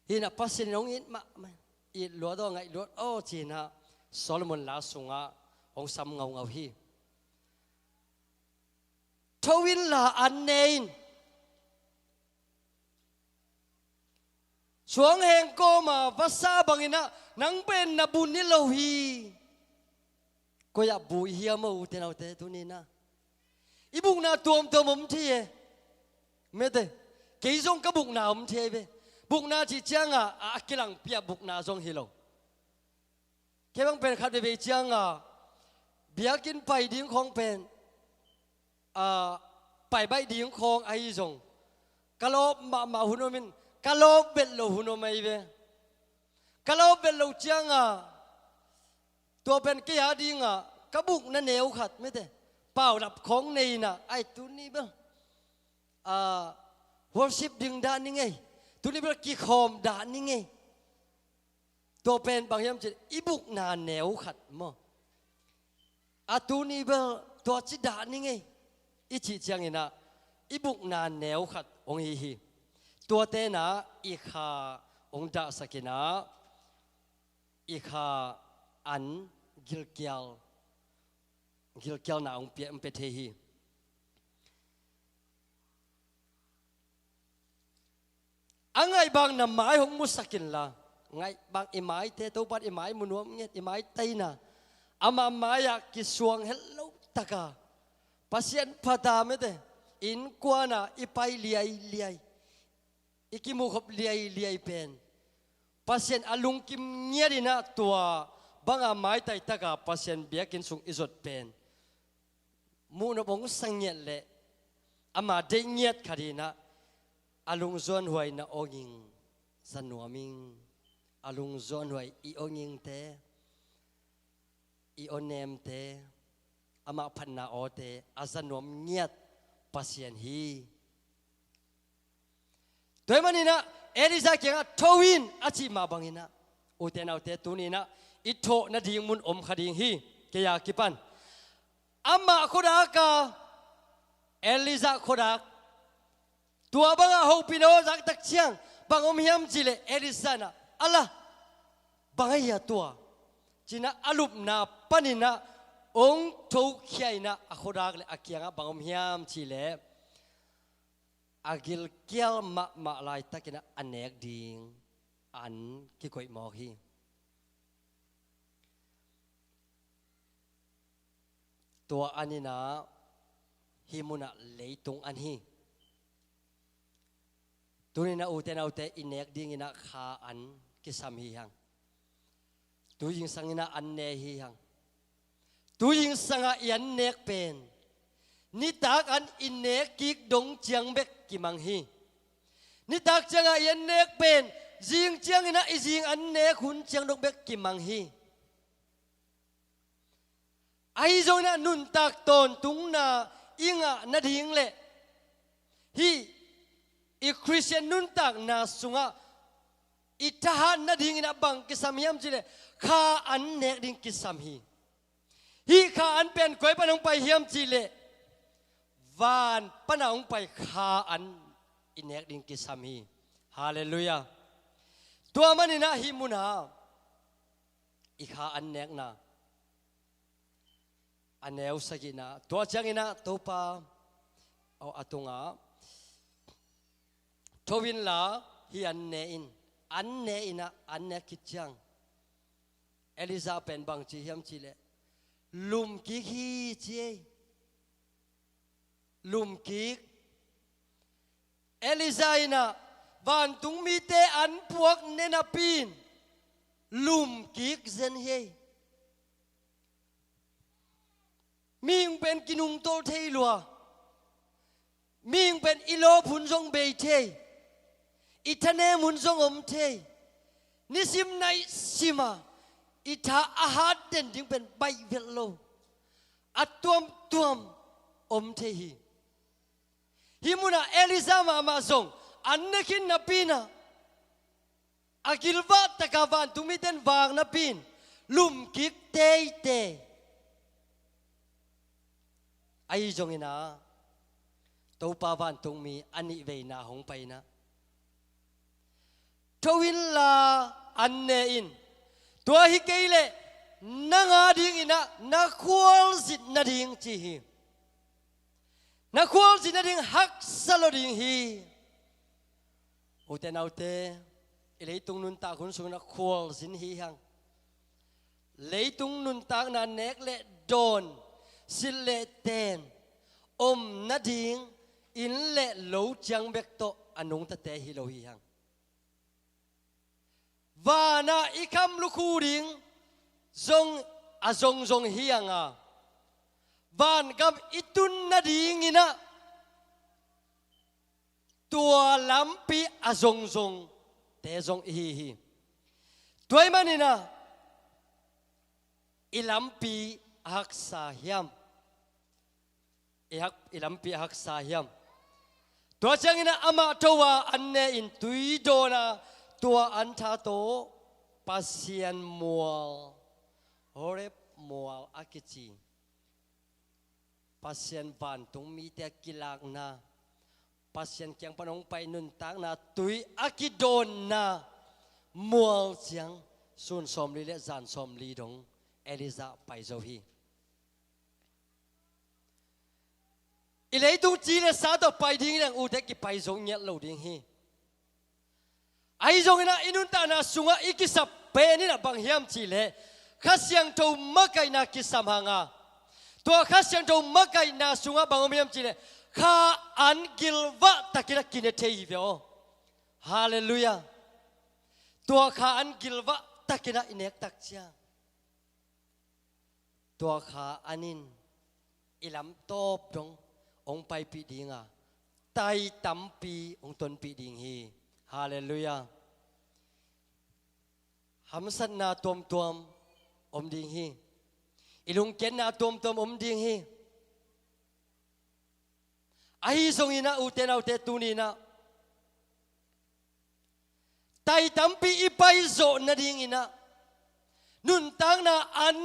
S10: ฮีน่ะพัศนองอินมาอีหลวดไงหลวดโอ้จีน่ะโซโลมอนลาสุงองซ้ำเงาฮีทวินลาอันเนนช่วงแห่งโกมาภาษาบางอินะนังเป็นนับบุญนิโลฮีก็อยากบุยเฮียมาอุเทนเอาเตตุนีนะอีบุกนาตัวมุมที่ไม่ได้เกี่ยงกับบุกนามุมที่เบบุกนาจีเจียงกิลังเปียบุกนาจงฮิโลแค่บางเป็นขัดเบเจียงเบียกินไปดิ้งของเป็นไปใบดิ้งของไอจงกะโลมาหุนมินกะโลเบลโลหุนไม่เบกะโลเบลโลเจียงตัวเป็นกี่หาดิ้งกระบุกนั่นเหนียวขัดไม่ได้เปล่าดับของในน่ะไอตัวนี้เบลworship ดิ้งด้านนี้ไงตัวนี้เบลกี่คอมด้านนี้ไงตัวเป็นบางอย่างจะอีบุกนาเหนียวขัดมั้งตัวนี้เบลตัวจิด้านนี้ไงอีจีเจียงนี่นะอีบุกนาเหนียวขัดองฮีตัวเตนะอีขาองดาสกินะอีขาอันกิลเกียวนะองเปียมเปเทฮีอังไงบางน้ำไม้ของมุสกินละไงบางไอไม้เตตัวปัดไอไม้มุนวมเงี้ยไอไม้เตนะอามาไม้อยากกิสวงเฮลโลตะกาปัสยันพัดาไม่ได้อินกวานะอีไปเลียอีกิมุขบเลียเป็นปัสยันอลุงกิมเงียดีนะตัวบางอาไม้ไตตะกาปัสยันเบียกินสุงอิจดเป็นมูนบงสังเงียเลยอามาเดเงียดคดีนะอลุงจวนหวยนะองยิงสนวมิงอลุงจวนหวยอีองยิงเตอีโอเนมเตอามาพันนาโอเตอาสนวมเงียดปัสยันฮีตัวมันนี่นะเอลิซาเกียงทวินอาชีมาบังอินะอุเทนเอาเตตัวนี้นะอิโตนาดิ่งมุนอมคดีฮีเกียกิปันอามาโคดากาเอลิซาโคดากตัวบังอาหูปิโนจากตักเชียงบังอมยามจิเลเอลิซานะอัลลาบังไอ้ตัวจีน่าอลุบนาปนินะองทุกข์ใหญ่นะอโคดากเลยอาเกียงบังอมยามจิเลอากิลเกียลมาลายตะกินะอันเนกดิ่งอันกิโกยมอฮีตัวอันนี้นะฮิมุนะเลยตรงอันฮีตัวนี้นะอุเทนเอาแต่อินเนกดิ่งนะขาอันกิสามฮีฮังตัวยิงสังนะอันเนฮีฮังตัวยิงสังอันเนกเป็นนิตากอันอินเนกกิกดงเจียงเบกกิมังฮีนิตากจังอันเนกเป็นจิงเจียงนะอีจิงอันเนกหุนเจียงดงเบกกิมังฮีไอ้จงนะนุนตักตนตุงนาอิงะนาดิ่งเละฮีอีคริสเตียนนุนตักนาสุงะอิทหารนาดิ่งนะบังกิสามียมจิเลข้าอันเนกดิ่งกิสามฮีข้าอันเป็นก้อยปนองไปเฮียมจิเลวานปนองไปข้าอันอินเนกดิ่งกิสามีฮาเลลูยาตัวมันนี่นะฮิมุนาอีข้าอันเนกนะอันเนวสกินะตัวจังอินะตัวปาเอาอตุงะทวินลาฮีอันเนอินะอันเนกิจังเอลิซาเป็นบางจีเฮียมจีเลลุมกิฮีจีลุมกิกเอลิซาอินะ van tung mi te an puak nena pin lum kik zen he ming pen kinung tol thei lua ming pen ilo phun jong bei thei ithane mun jong om thei nisim nai sima itha ahat den ding pen bai vel lo atuam tuam om thei hi himuna elizama amazong annekin na pina agilva takavan tumiten wang na pin lum kik te te ai jong ina to pa van tung mi ani ve na hong pai na towin la anne in to hi keile nanga ding ina na khol sit na ding chi hi na khol sit na ding hak salo ding hi uten autte leitung nun ta kun sung na khol sin hi hang leitung nun ta na nek le don sil le ten om na ding in le lo chang bek to anung ta te hi lo hi hang và na ikam lu khu ding zong a zong zong hi hang a van kam itun na ding ina tua lampi a zong zong te zong hi hi toy manina ilampi hak sa hiam ilampi hak sa hiam tua changina ama towa anne in tui dona tua anta to pasien mual horep mual akichi pasien van tung mi te kilak na pasien kyang panong pai nun tak na tui akidon na mual chiang sun som li le zan som li dong Eliza pai zo hi ilei tung chi le sa to pai ding nang u te ki pai zo nyat lo ding hi ai zo ina inun ta na sunga ikisap pe ni na bang hiam chi le khasyang tho makai na kisam hanga to khasyang tho makai na sunga bang hiam chi le kha an gilwa takira kine thei vyo hallelujah tua kha an gilwa takina inek tak chia tua kha anin ilam top dong ong pai pi dinga tai tampi ong ton pi ding hi hallelujah hamsan na tom tom om ding hi ilung ken na tom tom om ding hi ai song ina uten autte tunina tai tampi ipai zo na ding ina nun tang na an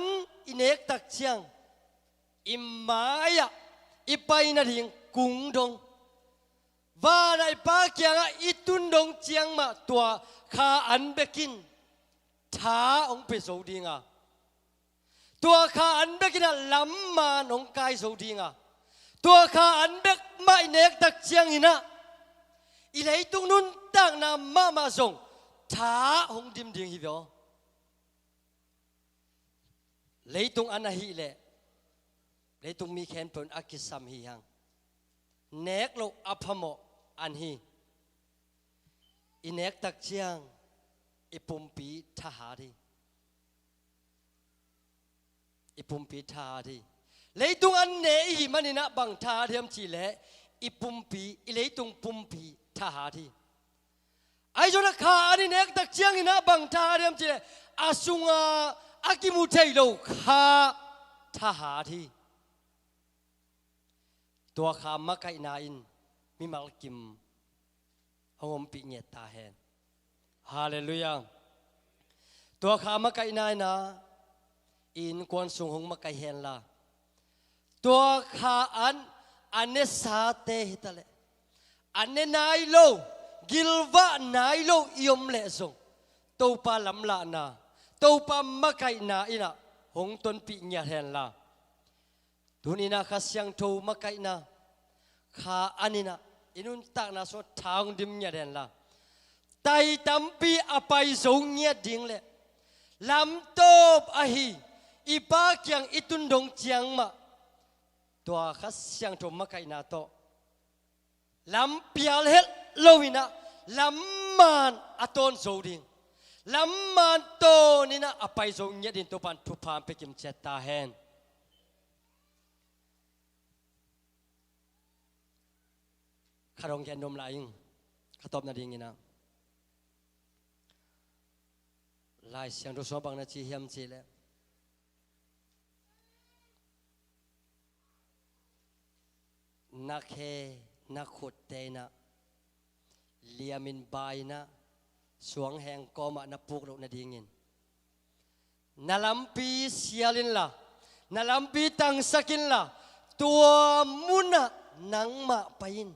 S10: inek tak chiang imaya ipai na ding kung dong va nai pa kyanga itun dong chiang ma tua kha an bekin tha ong pe zo dinga tua kha an bekin lam ma nong kai zo dinga tua kha an bek mai nek tak chiang ina ilei tung nun tang na ma ma zong tha hong dim ding hi vyo lei tung an hi le lei tung mi khen pon akisam hi hang nek lo aphamo an hi inek tak chiang ipumpi tha ha di ipumpi tha di leitung an ne hi manina bang tha thiam chi le ipumpi ileitung pumpi tha ha thi ai jona kha ani nek tak chiang ina bang tha thiam chi le asunga akimu thei lo kha tha ha thi tua kha makai na in mi mal kim hongom pi nge ta hen hallelujah tua kha makai na in kon sung hong makai hen la tua kha an ane sa te hitale ane nai lo gilwa nai lo iom le zong to pa lam la na to pa makai na ina hong ton pi nya hen la tunina kha siang tho makai na kha anina inun tak na so thang dim nya den la tai tampi apai zo nya ding le lam top ahi ipa kyang itun dong chiang ma tua khas siang tho makai na to lam pial het lowina lamman aton zoding lamman to ni na apai zong nya din to pan tu pam pe kim cheta hen kharong gen nom laing khatop na ding ina lai siang do so bang na chi hiam chi le na khe na khut te na liamin bai na suang heng koma na puk lo na dingin na lampi sialin la na lampi tang sakin la tua muna nang ma pain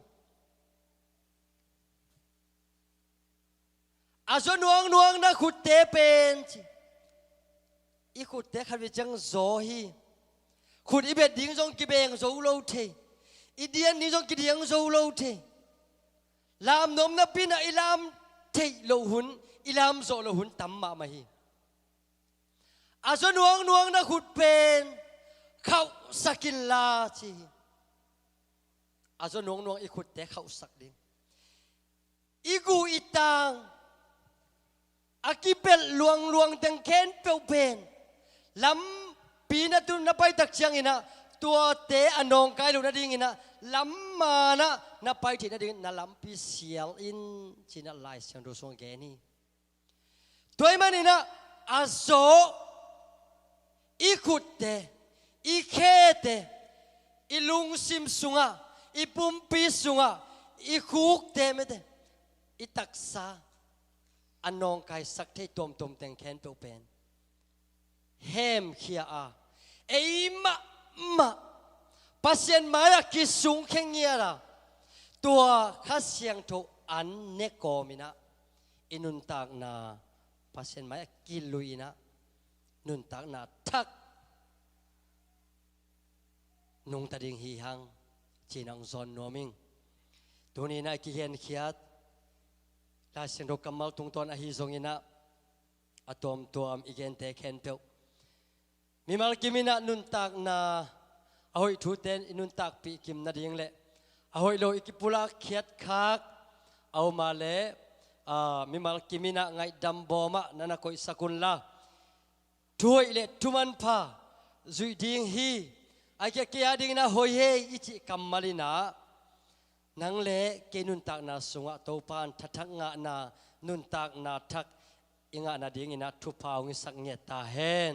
S10: azo nuang na khut te pen chi i khut te khan vi chang zo hi khut i bet ding jong ki beng zo lo the i dian ni jong ki diang zo lo the lam nom na pin a ilam the lo hun ilam zo lo hun tam ma ma hi azo nuang na khut pen khau sakin la chi azo nuang i khut te khau sak ding i gu itang akipel luang teng ken pe pen lam pina tu na pai tak chiang ina tua te anong kai lu na ding ina lam ma na pai thi na ding na lam pi sial in china lai siang do song ge ni toy man ina azo i khut te i khe te i lung sim sunga i pumpi sunga i khuk te me te i taksa anong kai sak thei tom teng khen pe pen hem khia a eima ma pasien maya ki sung khengia la tua khasiang tho an ne komina inun tak na pasien maya kiluina nun tak na thak nung ta ding hi hang chinang zon noming tuni na ki hen khiat la sin ro kamal tung ton a hi zong ina atom tuam igen te khen pe mi mal kimina nun tak na ahoi thu ten inun tak pi kim na ding le ahoi lo ikipula khiat khak au ma le mi mal kimina ngai dam boma nana koi sakun la thuai le thuman pha zui ding hi ai ke kia ding na hoi he ichi kamalina nang le ke nun tak na sunga to pan thatak nga na nun tak na thak inga na ding ina thu pau ngi sak nge ta hen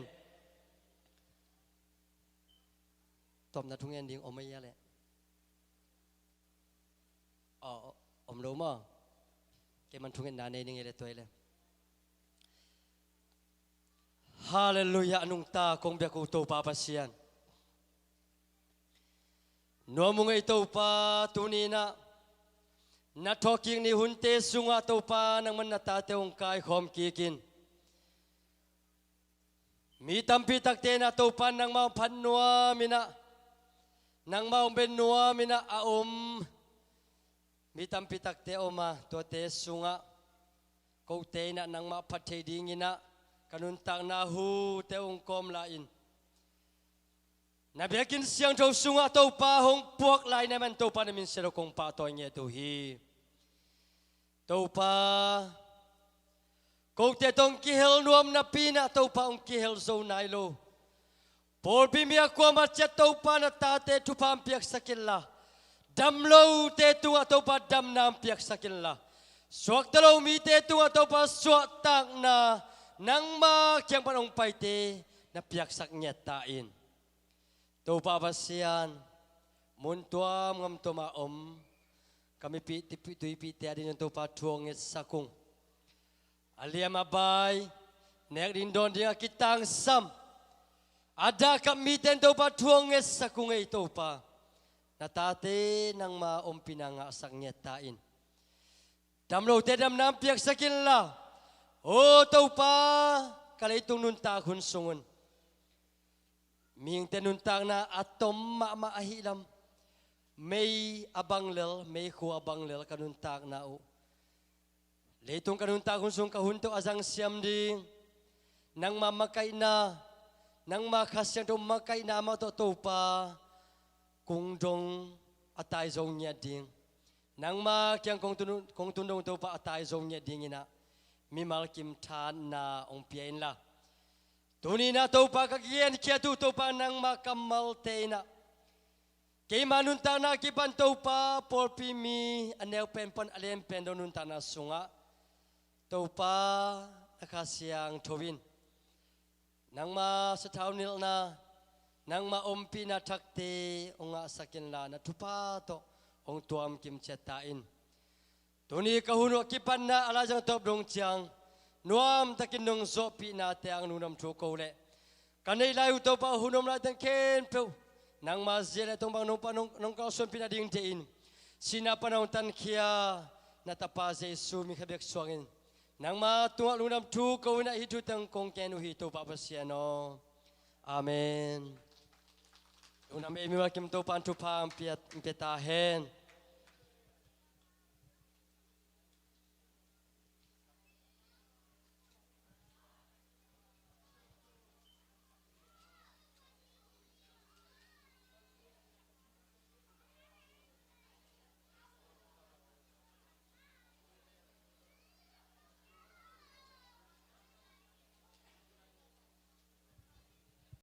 S10: tom na thungen ding omaya le om lo ma ke man thungen na ne ning ele toy le hallelujah nung ta kong bia ko to pa pasian no mungai to pa tunina na talking ni hunte sunga to pa nang man na ta te ong kai khom ki kin mi tampi takte na to pa nang ma phan nuwa mina nang ma ben nuwa mina a mi tampi takte oma to te sunga ko te na nang ma phathe ding ina kanun tak na hu te ong kom la in na bekin siang tho sunga to pa hong puak lai na man to pa na min sero kong pa to nge tu hi to pa ko te tong ki hel nuam na pina to pa ong ki hel zo nai lo por bi mi akwa ma chet to pa na ta te thu pam piak sakilla dam lo te tu to pa dam nam piak sakilla suak te lo mi te tu to pa suak tak na nang ma kyang pa ong pai te na piak sak nyet ta in to pa pasian mun tuam ngam to ma kami pi pi te adin to pa thuang et sakung aliam abai nek din don dia kitang sam ada kami ten to pa thuang et sakung ei to pa natate nang ma pinanga sak nyet ta in dam lo te dam nam piak sakin la o to pa kalai tung nun ta khun sungun ming tenun tang na atom ma ahilam may abang lel may khu abang lel kanun tang na o leitung kanun tang hun sung kahun to azang siam ding nang mamakai na nang makhasyang to makai na ma to pa kung dong atay zong nya ding nang ma kyang kong tunong to pa atay zong nya dingina mi mal kim than na ong piain la tuni na to pa kagien kia tu to pa nang ma kamal te na kay manun ta na kipan to pa por pi mi anel pen pan alem pen donun ta na sunga to pa akasyang thowin nang ma sa tawnil na nang ma ompi na thakte onga sakin la na tupa to ong tuam kim chetain tuni kahuno kipan na alajang top dong chiang nuam takin nong zopi na te ang nunam thu ko le kanai lai u to pa hunom la tang ken pe nang ma zele tong bang nong pa nong ka son pina ding te in sina panong tan khia na tapa jesu mi khabek swangin nang ma tunga lunam thu ko na hi thu tang kong ken u hi to pa pasiano amen unam emi wa kim to pan tu pam piat peta hen